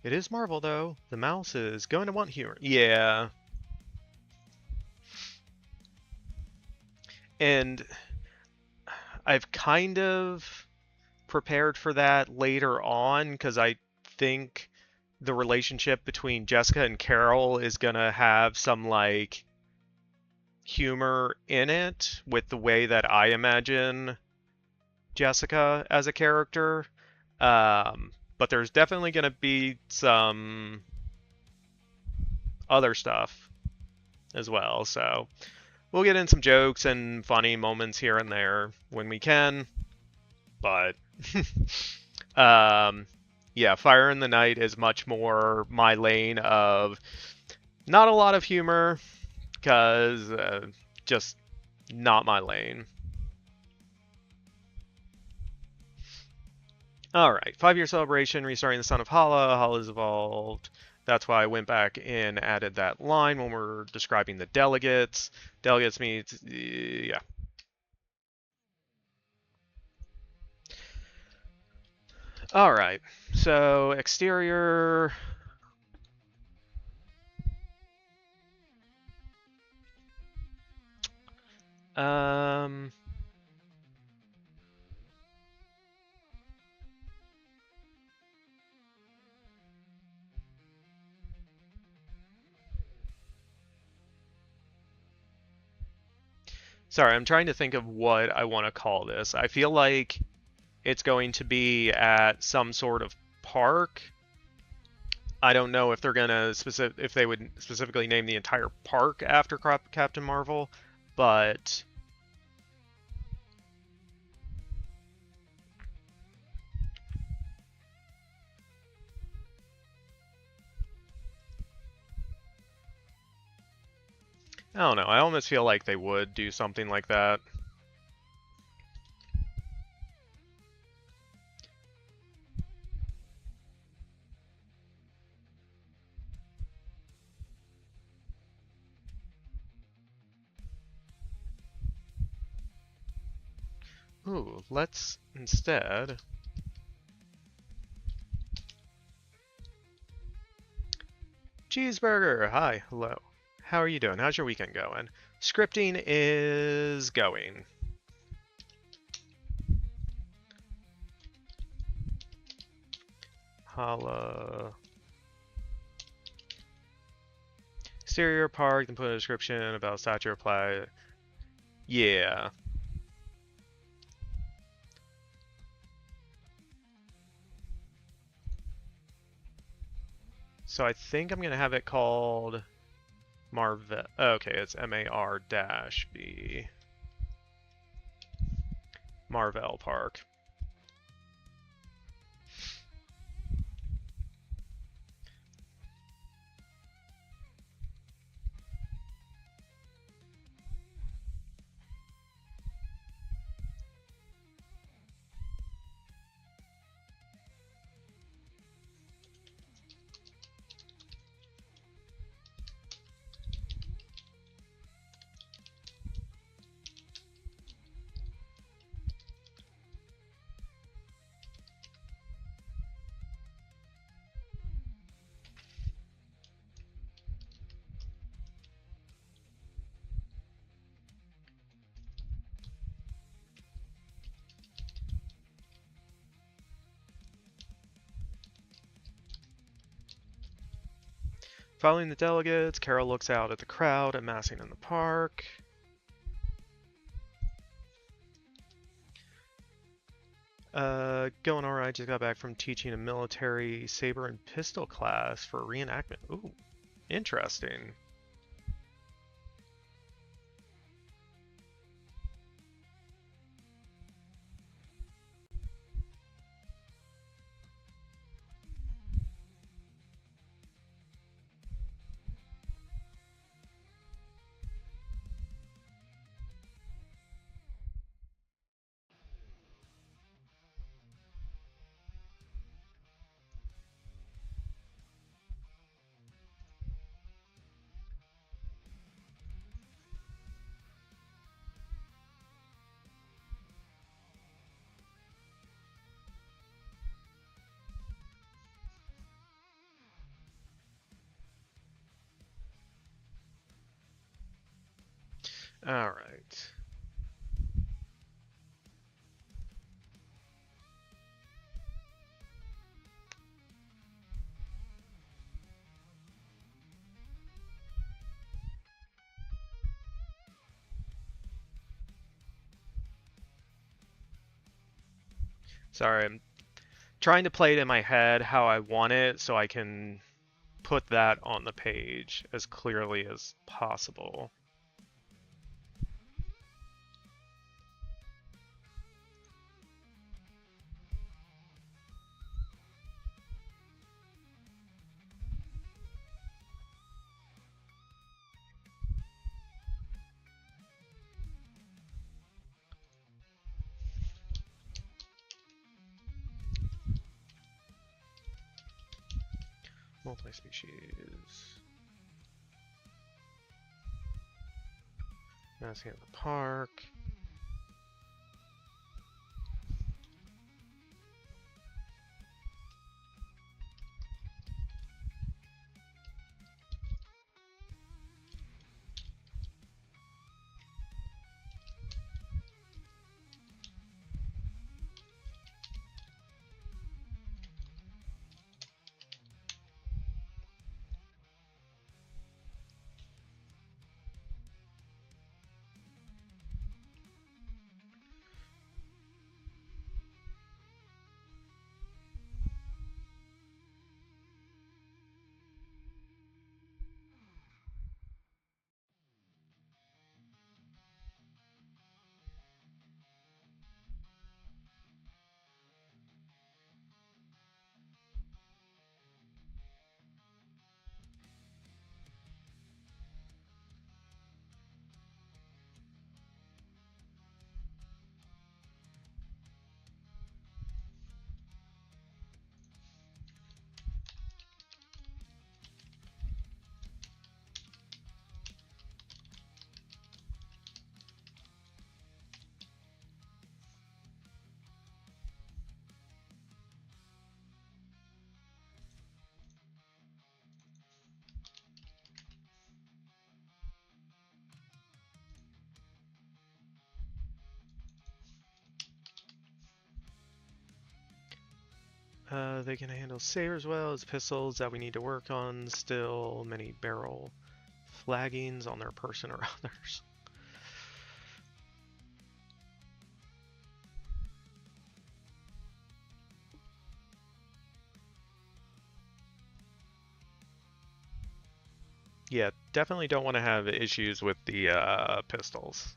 It is Marvel, though. The mouse is going to want humor. Yeah. And I've kind of prepared for that later on, because I think the relationship between Jessica and Carol is going to have some, like, humor in it with the way that I imagine Jessica as a character. But there's definitely going to be some other stuff as well. So we'll get in some jokes and funny moments here and there when we can. But yeah, Fire in the Night is much more my lane of not a lot of humor, because just not my lane. Alright, 5-year celebration, restarting the Son of Hala. Hala's evolved. That's why I went back and added that line when we're describing the delegates. Delegates means, yeah. Alright, so exterior. Um, Sorry, I'm trying to think of what I want to call this. I feel like it's going to be at some sort of park. I don't know if they're gonna if they would specifically name the entire park after Captain Marvel, but I don't know. I almost feel like they would do something like that. Ooh, let's instead... Cheeseburger! Hi, hello. How are you doing? How's your weekend going? Scripting is going. Holla. Exterior park, then put a description about statue reply. Yeah. So I think I'm gonna have it called Marvel. Okay, it's MAR-V. Marvel Park. Following the delegates, Carol looks out at the crowd amassing in the park. Going alright, just got back from teaching a military saber and pistol class for reenactment. Ooh, interesting. Alright. Sorry, I'm trying to play it in my head how I want it so I can put that on the page as clearly as possible. Multi-species. Massing in the park. They can handle sabers well as pistols that we need to work on still. Many barrel flaggings on their person or others. Yeah, definitely don't want to have issues with the pistols.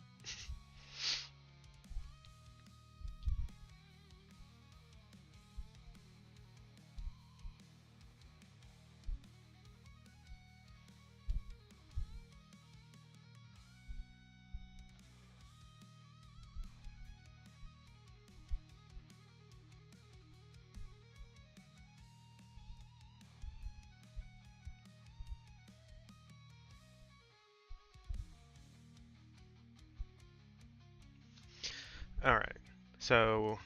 Alright, so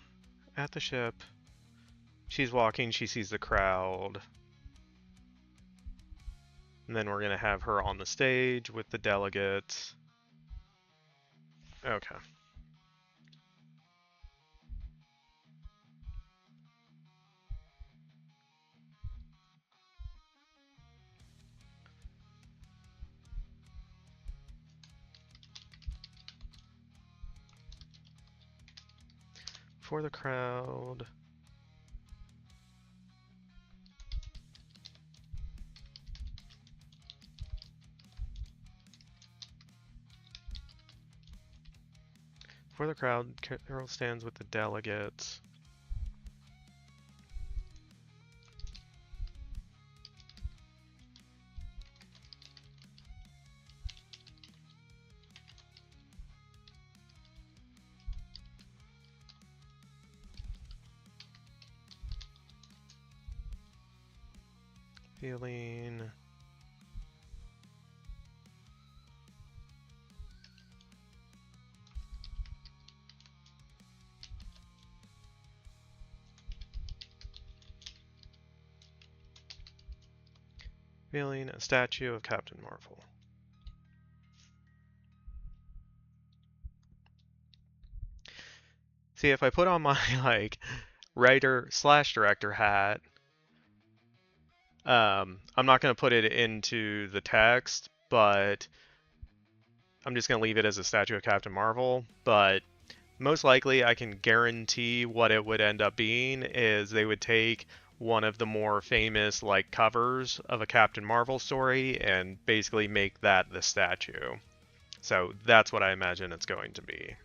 at the ship, she's walking, she sees the crowd. And then we're going to have her on the stage with the delegates. Okay. For the crowd. For the crowd, Carol stands with the delegates. Feeling a statue of Captain Marvel. See, if I put on my like writer/director hat, I'm not going to put it into the text, but I'm just going to leave it as a statue of Captain Marvel. But most likely I can guarantee what it would end up being is they would take one of the more famous like covers of a Captain Marvel story and basically make that the statue. So that's what I imagine it's going to be.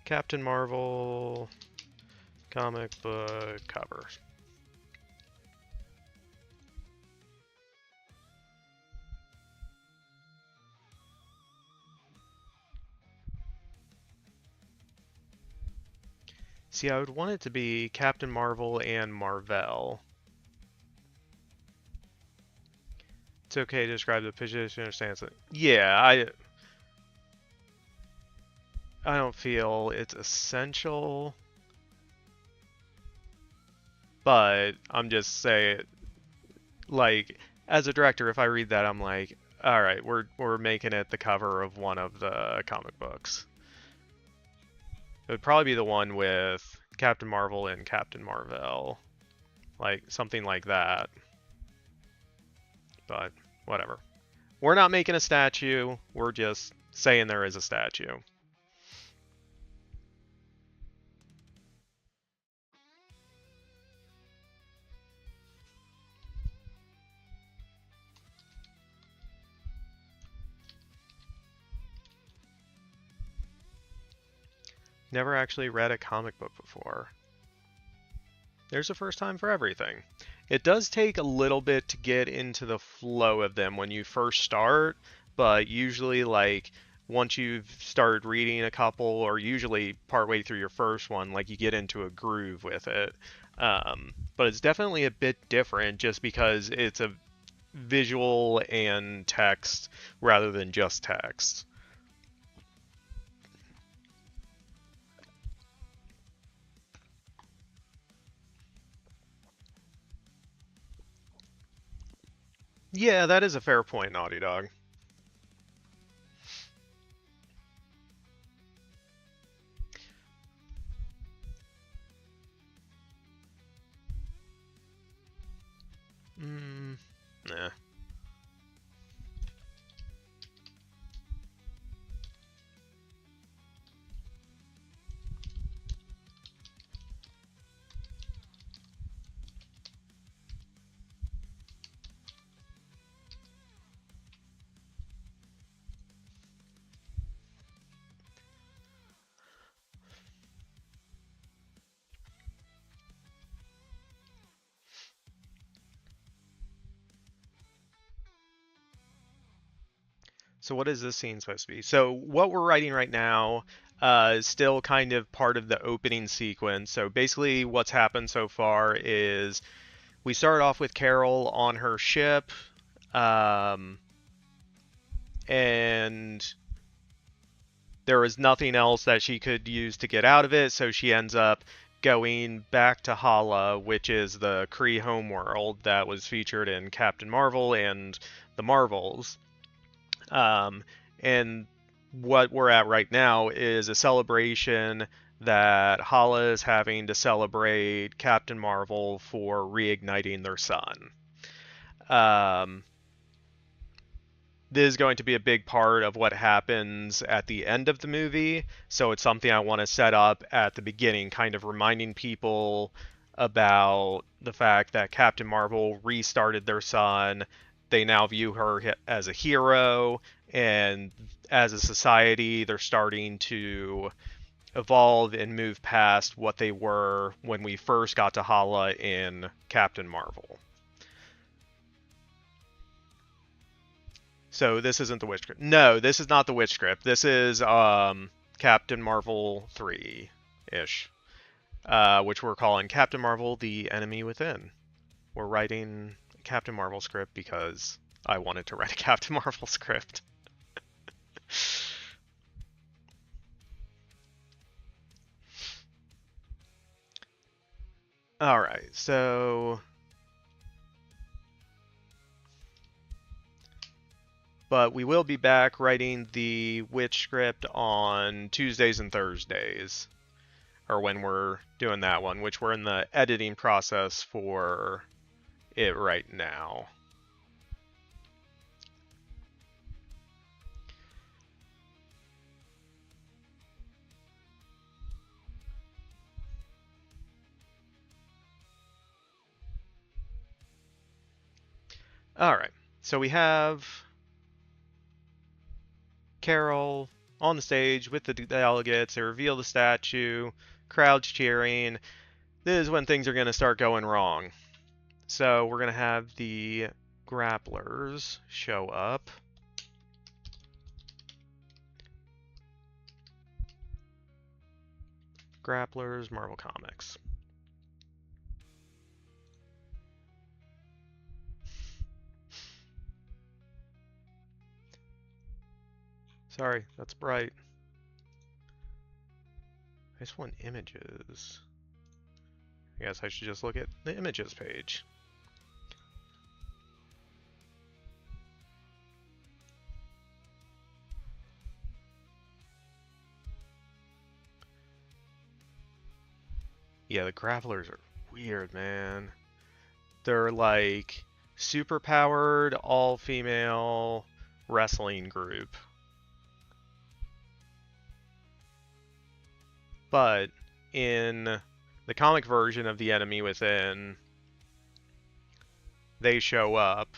Captain Marvel comic book cover. See, I would want it to be Captain Marvel and Marvel. It's okay to describe the position or stance. Yeah, I don't feel it's essential, but I'm just saying, like, as a director, if I read that, I'm like, all right, we're making it the cover of one of the comic books. It would probably be the one with Captain Marvel and Captain Marvel, like something like that. But whatever. We're not making a statue. We're just saying there is a statue. Never actually read a comic book before. There's a first time for everything. It does take a little bit to get into the flow of them when you first start, but usually like once you've started reading a couple or usually partway through your first one, like you get into a groove with it. But it's definitely a bit different just because it's a visual and text rather than just text. Yeah, that is a fair point, Naughty Dog. Nah. So what is this scene supposed to be? So what we're writing right now is still kind of part of the opening sequence. So basically what's happened so far is we start off with Carol on her ship, and there was nothing else that she could use to get out of it, so she ends up going back to Hala, which is the Kree homeworld that was featured in Captain Marvel and the Marvels. And what we're at right now is a celebration that Hala is having to celebrate Captain Marvel for reigniting their son. This is going to be a big part of what happens at the end of the movie, so it's something I want to set up at the beginning, kind of reminding people about the fact that Captain Marvel restarted their son. They now view her as a hero, and as a society, they're starting to evolve and move past what they were when we first got to Hala in Captain Marvel. So this isn't the witch script. No, this is not the witch script. This is Captain Marvel 3-ish, which we're calling Captain Marvel: The Enemy Within. We're writing a Captain Marvel script because I wanted to write a Captain Marvel script. Alright, so... But we will be back writing the witch script on Tuesdays and Thursdays, or when we're doing that one, which we're in the editing process for it right now. Alright, so we have Carol on the stage with the delegates. They reveal the statue, crowds cheering. This is when things are going to start going wrong. So we're going to have the grapplers show up. Grapplers, Marvel Comics. Sorry, that's bright. I just want images. I guess I should just look at the images page. Yeah, the grapplers are weird, man. They're like super powered, all female wrestling group. But in the comic version of The Enemy Within, they show up,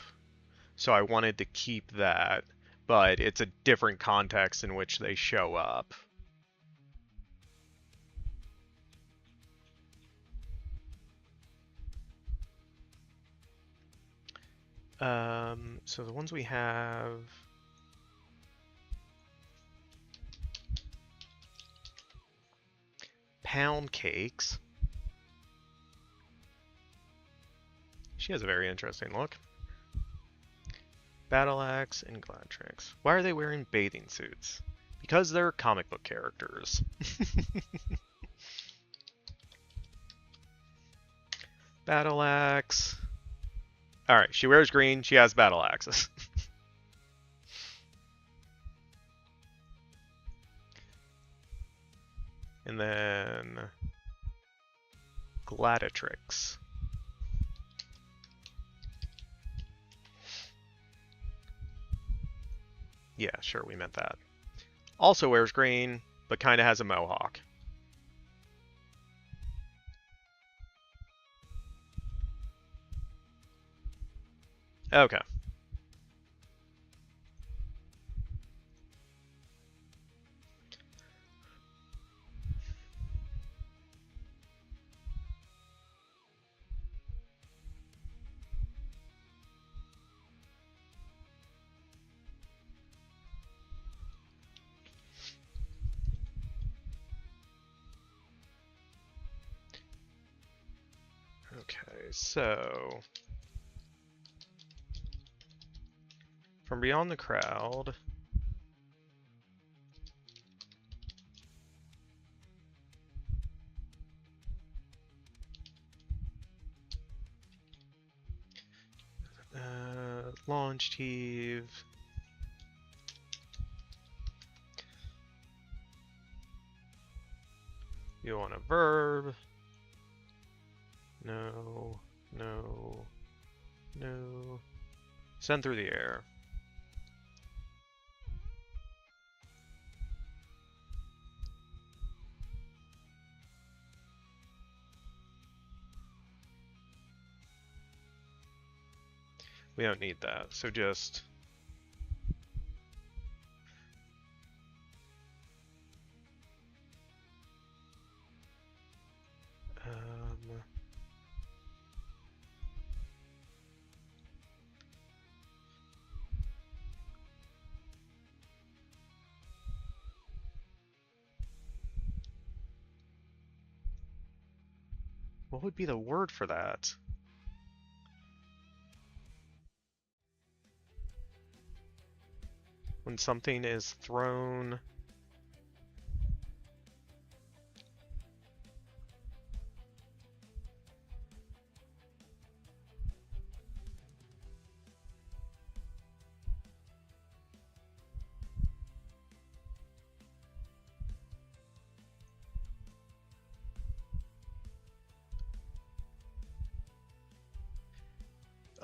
so I wanted to keep that, but it's a different context in which they show up. So the ones we have... Pound Cakes. She has a very interesting look. Battle Axe and Gladtrix. Why are they wearing bathing suits? Because they're comic book characters. Battle Axe. Alright, she wears green, she has battle axes. And then Gladiatrix. Yeah, sure, we meant that. Also wears green, but kind of has a mohawk. Okay. Okay, so from beyond the crowd, launched heave. You want a verb? No, no, no. Send through the air. We don't need that, so just... what would be the word for that? When something is thrown...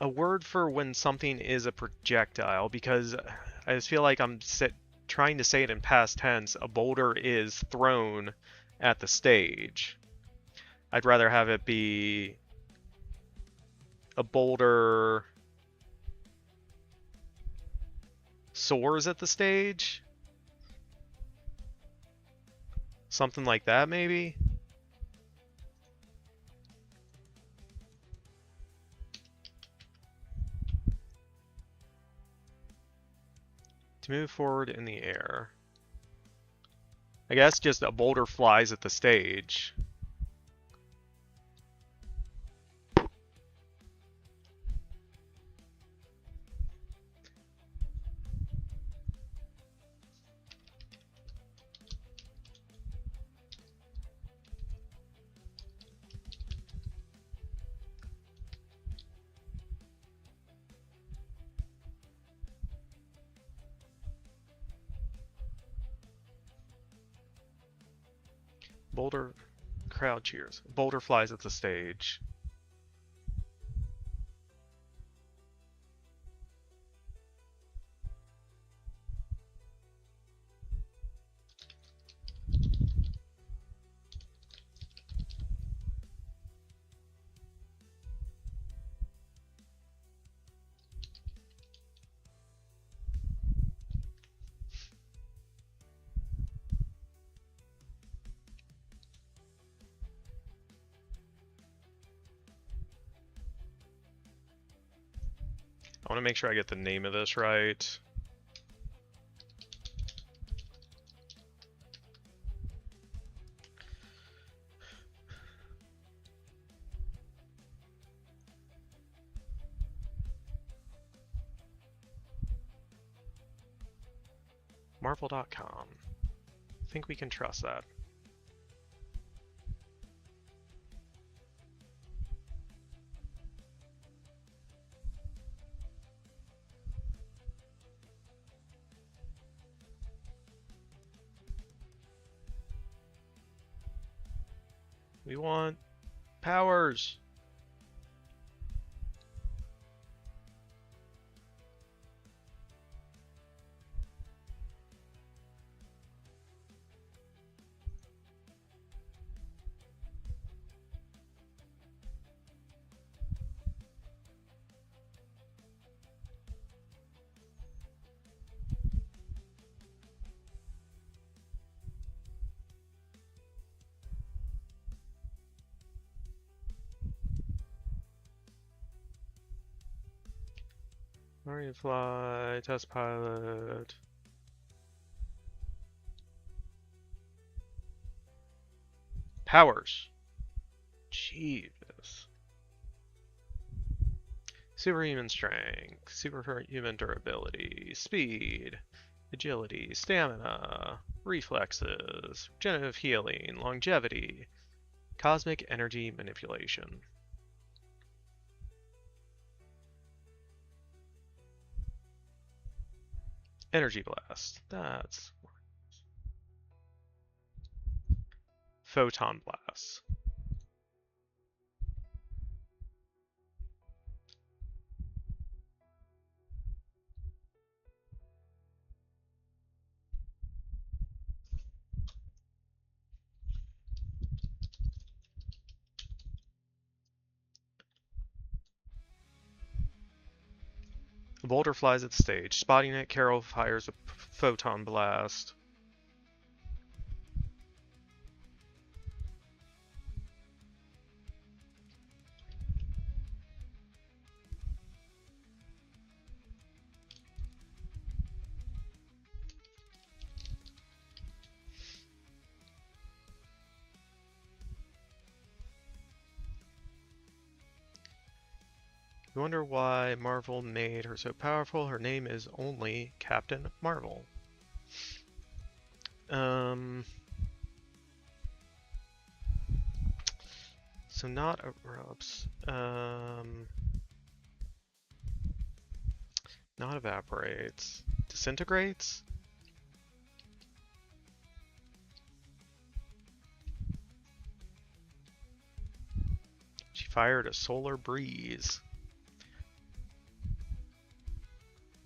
A word for when something is a projectile, because I just feel like I'm trying to say it in past tense. A boulder is thrown at the stage. I'd rather have it be a boulder soars at the stage. Something like that, maybe? To move forward in the air. I guess just a boulder flies at the stage. Boulder, crowd cheers. Boulder flies at the stage. I want to make sure I get the name of this right. Marvel.com. I think we can trust that. We want powers. Marine fly, test pilot. Powers. Jesus. Superhuman strength, superhuman durability, speed, agility, stamina, reflexes, regenerative healing, longevity, cosmic energy manipulation. Energy blast. That's photon blast. A boulder flies at the stage. Spotting it, Carol fires a photon blast. You wonder why Marvel made her so powerful. Her name is only Captain Marvel. So not erupts. Not evaporates. Disintegrates? She fired a solar breeze.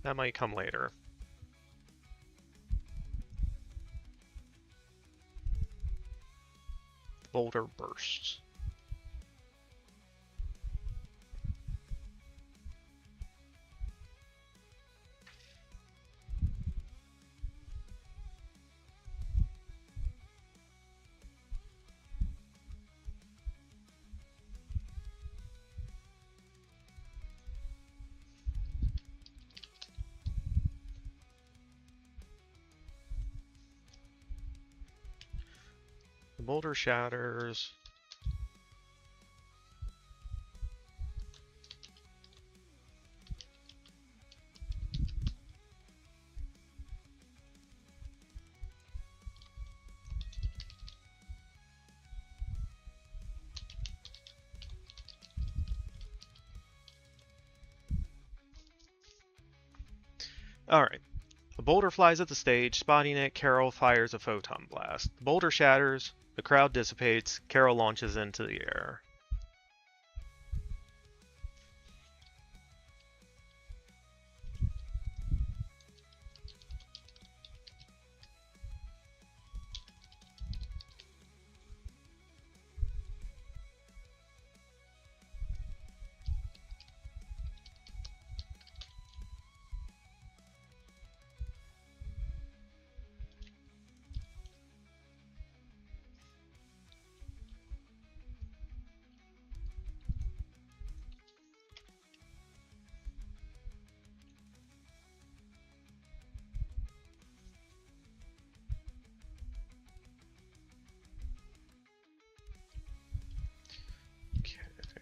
That might come later. The boulder bursts. The boulder shatters. Alright. A boulder flies at the stage. Spotting it, Carol fires a photon blast. The boulder shatters. The crowd dissipates. Carol launches into the air.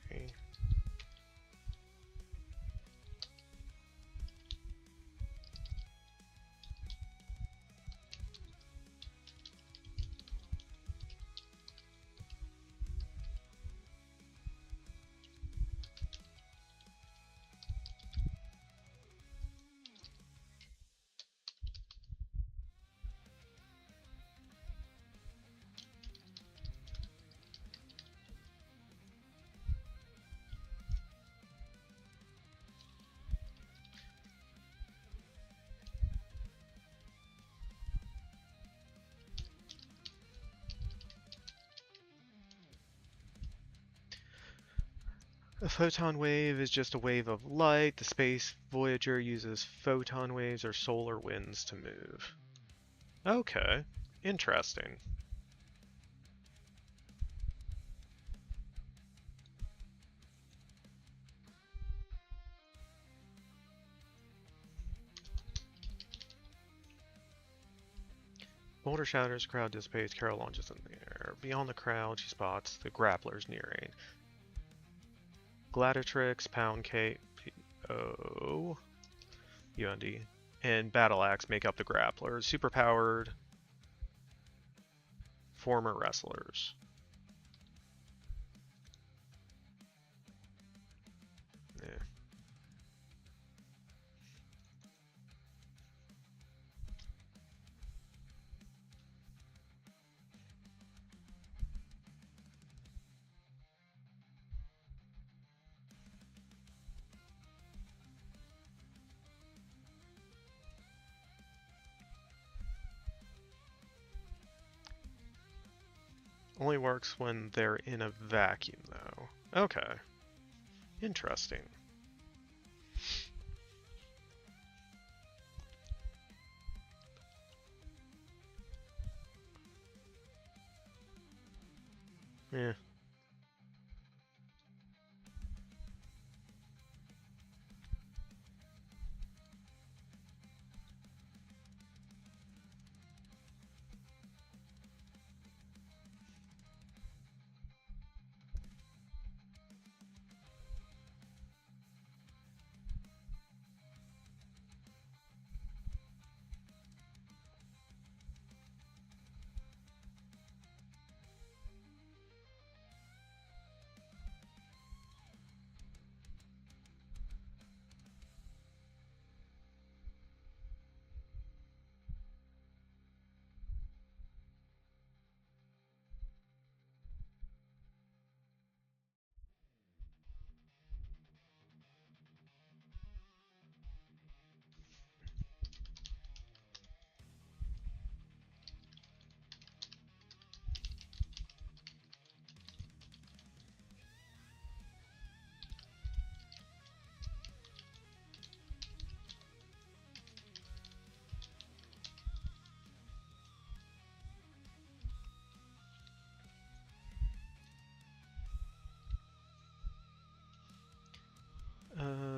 Okay. A photon wave is just a wave of light. The space Voyager uses photon waves or solar winds to move. Okay, interesting. Boulder shatters, crowd dissipates, Carol launches in the air. Beyond the crowd, she spots the grapplers nearing. Gladiatrix, Pound Cake, O, UND, and Battle Axe make up the grapplers. Superpowered former wrestlers. Yeah. Only works when they're in a vacuum, though. Okay. Interesting. Yeah.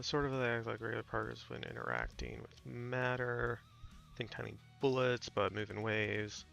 Sort of act like regular particles when interacting with matter. Think tiny bullets, but move in waves.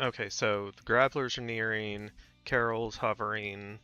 Okay, so the grapplers are nearing, Carol's hovering.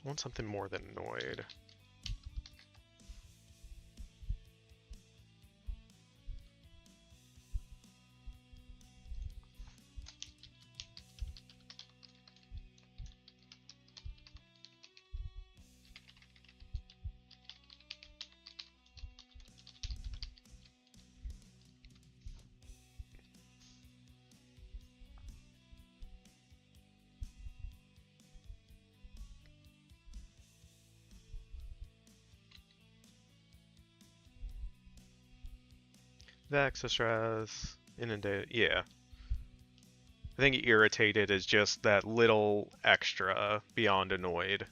want something more than annoyed. Vex, stress, inundated. Yeah. I think irritated is just that little extra beyond annoyed.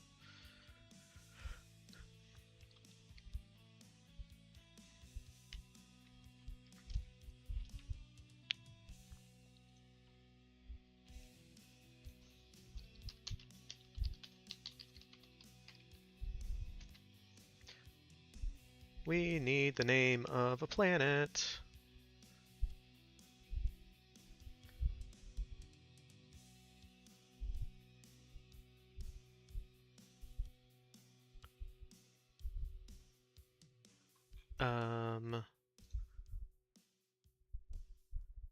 We need the name of a planet.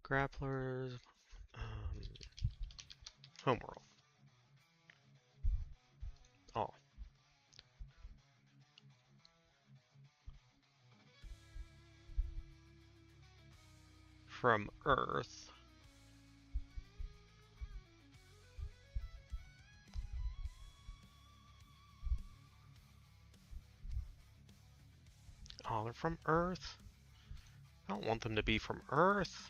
Grapplers, homeworld. Oh. From Earth. Oh, they're from Earth? I don't want them to be from Earth.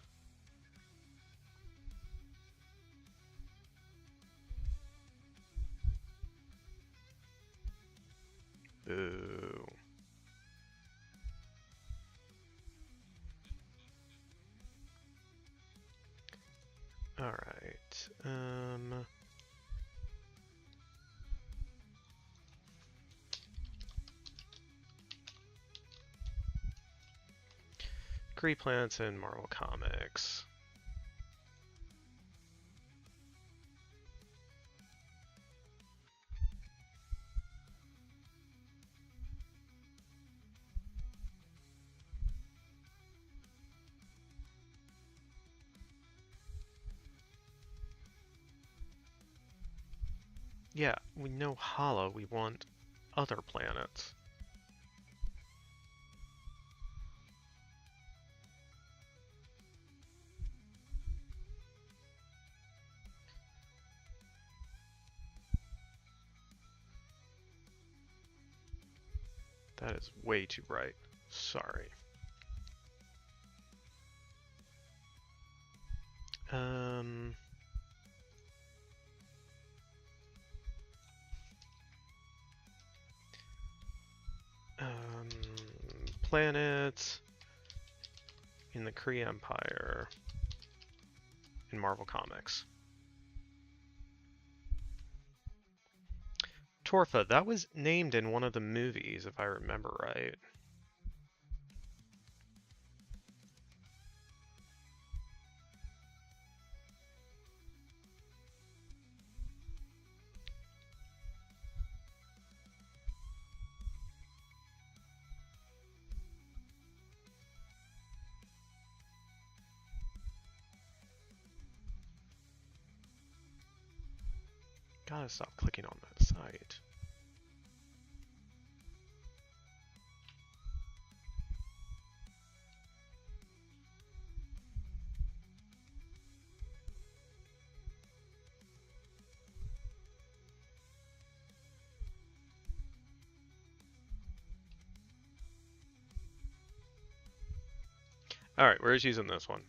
Boo. Alright, Kree planets in Marvel Comics. Yeah, we know Hala, we want other planets. That is way too bright. Sorry. Planets in the Kree Empire in Marvel Comics. Torfa, that was named in one of the movies, if I remember right. Gotta stop clicking on that site. Alright, we're just using this one.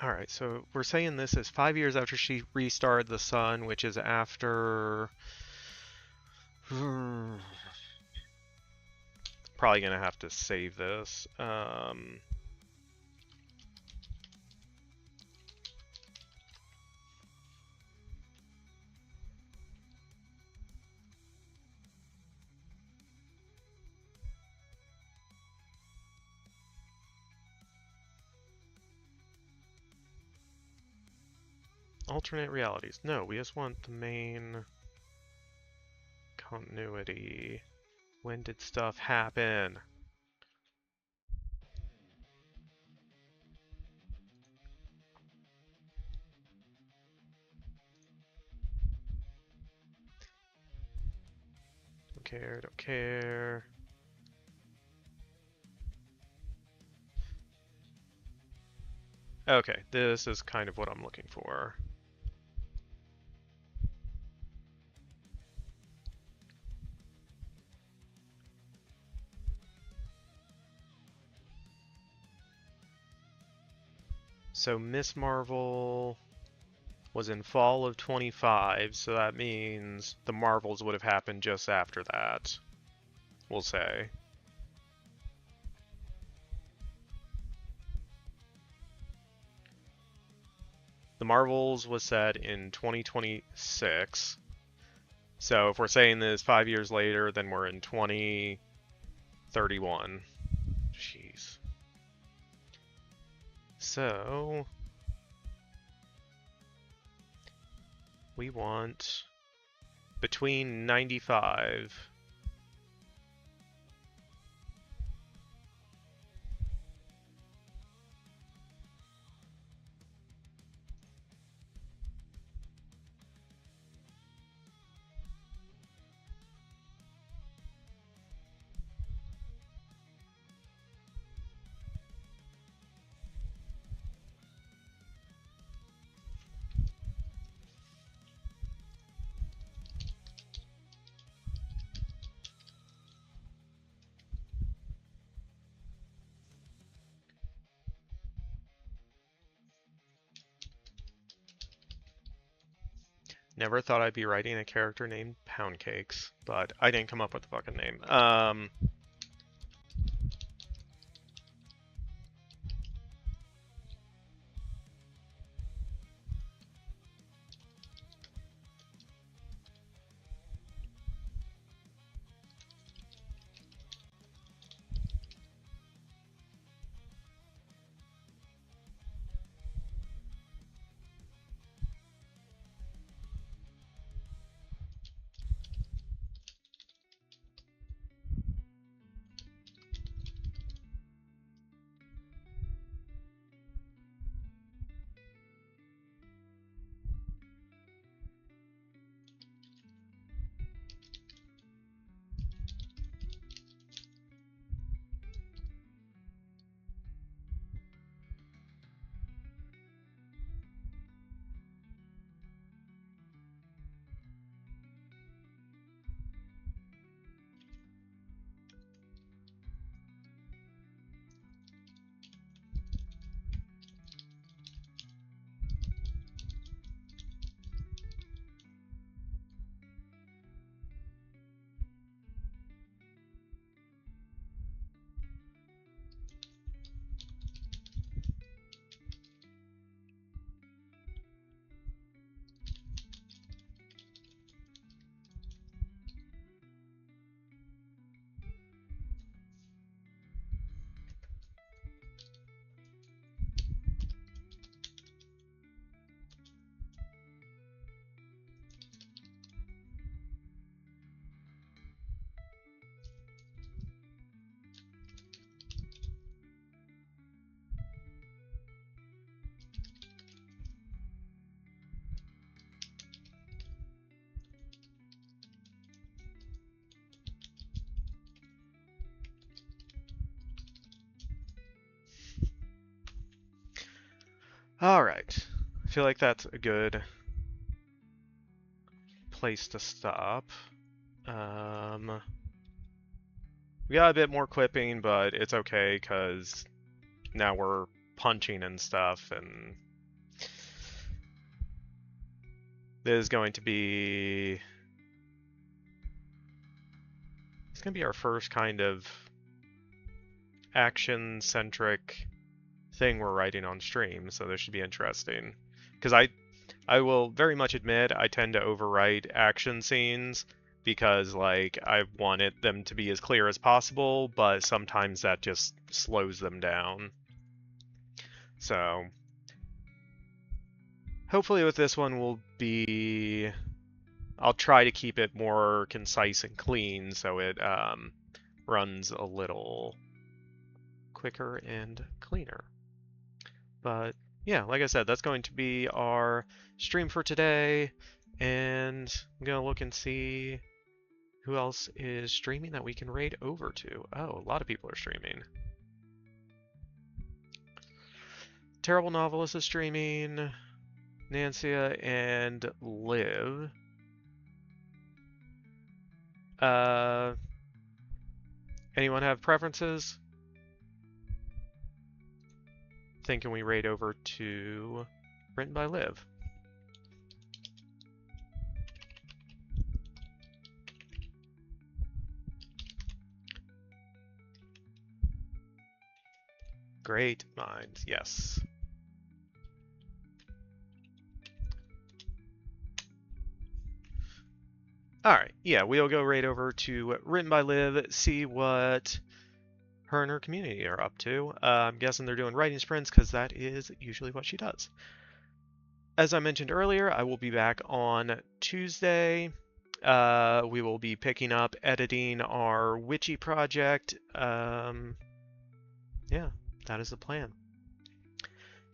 Alright, so we're saying this is 5 years after she restarted the sun, which is after... Probably gonna have to save this. Alternate realities. No, we just want the main continuity. When did stuff happen? Don't care, don't care. Okay, this is kind of what I'm looking for. So Miss Marvel was in fall of 25, so that means the Marvels would have happened just after that, we'll say. The Marvels was set in 2026. So if we're saying this 5 years later, then we're in 2031. Jeez. So we want between 95 Never thought I'd be writing a character named Pound Cakes, but I didn't come up with the fucking name. Alright. I feel like that's a good place to stop. We got a bit more clipping, but it's okay because now we're punching and stuff, and this is going to be... It's going to be our first kind of action-centric thing we're writing on stream, so this should be interesting. Because I will very much admit I tend to overwrite action scenes because like I want them to be as clear as possible, but sometimes that just slows them down. So hopefully with this one will be... I'll try to keep it more concise and clean so it runs a little quicker and cleaner. But yeah, like I said, that's going to be our stream for today, and I'm gonna look and see who else is streaming that we can raid over to. Oh, a lot of people are streaming. Terrible Novelist is streaming, Nancia and Liv. Anyone have preferences? Thinking we raid over to Written by Liv. Great minds, yes. Alright, yeah, we'll go right over to Written by Liv, see what her and her community are up to. I'm guessing they're doing writing sprints because that is usually what she does. As I mentioned earlier, I will be back on Tuesday. We will be picking up editing our Witchy project. Yeah, that is the plan.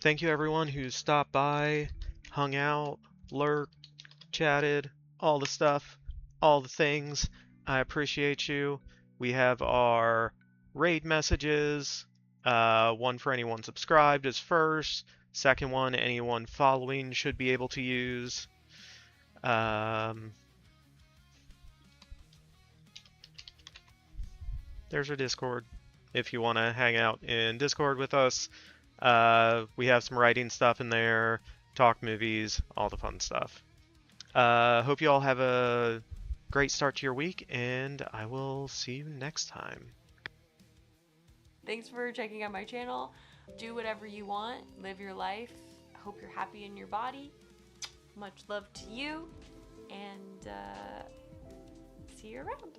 Thank you everyone who stopped by, hung out, lurked, chatted, all the stuff. All the things. I appreciate you. We have our raid messages. One for anyone subscribed is first. Second one, anyone following should be able to use. There's our Discord. If you want to hang out in Discord with us, we have some writing stuff in there, talk movies, all the fun stuff. Hope you all have a great start to your week, and I will see you next time. Thanks for checking out my channel. Do whatever you want. Live your life. I hope you're happy in your body. Much love to you, and see you around.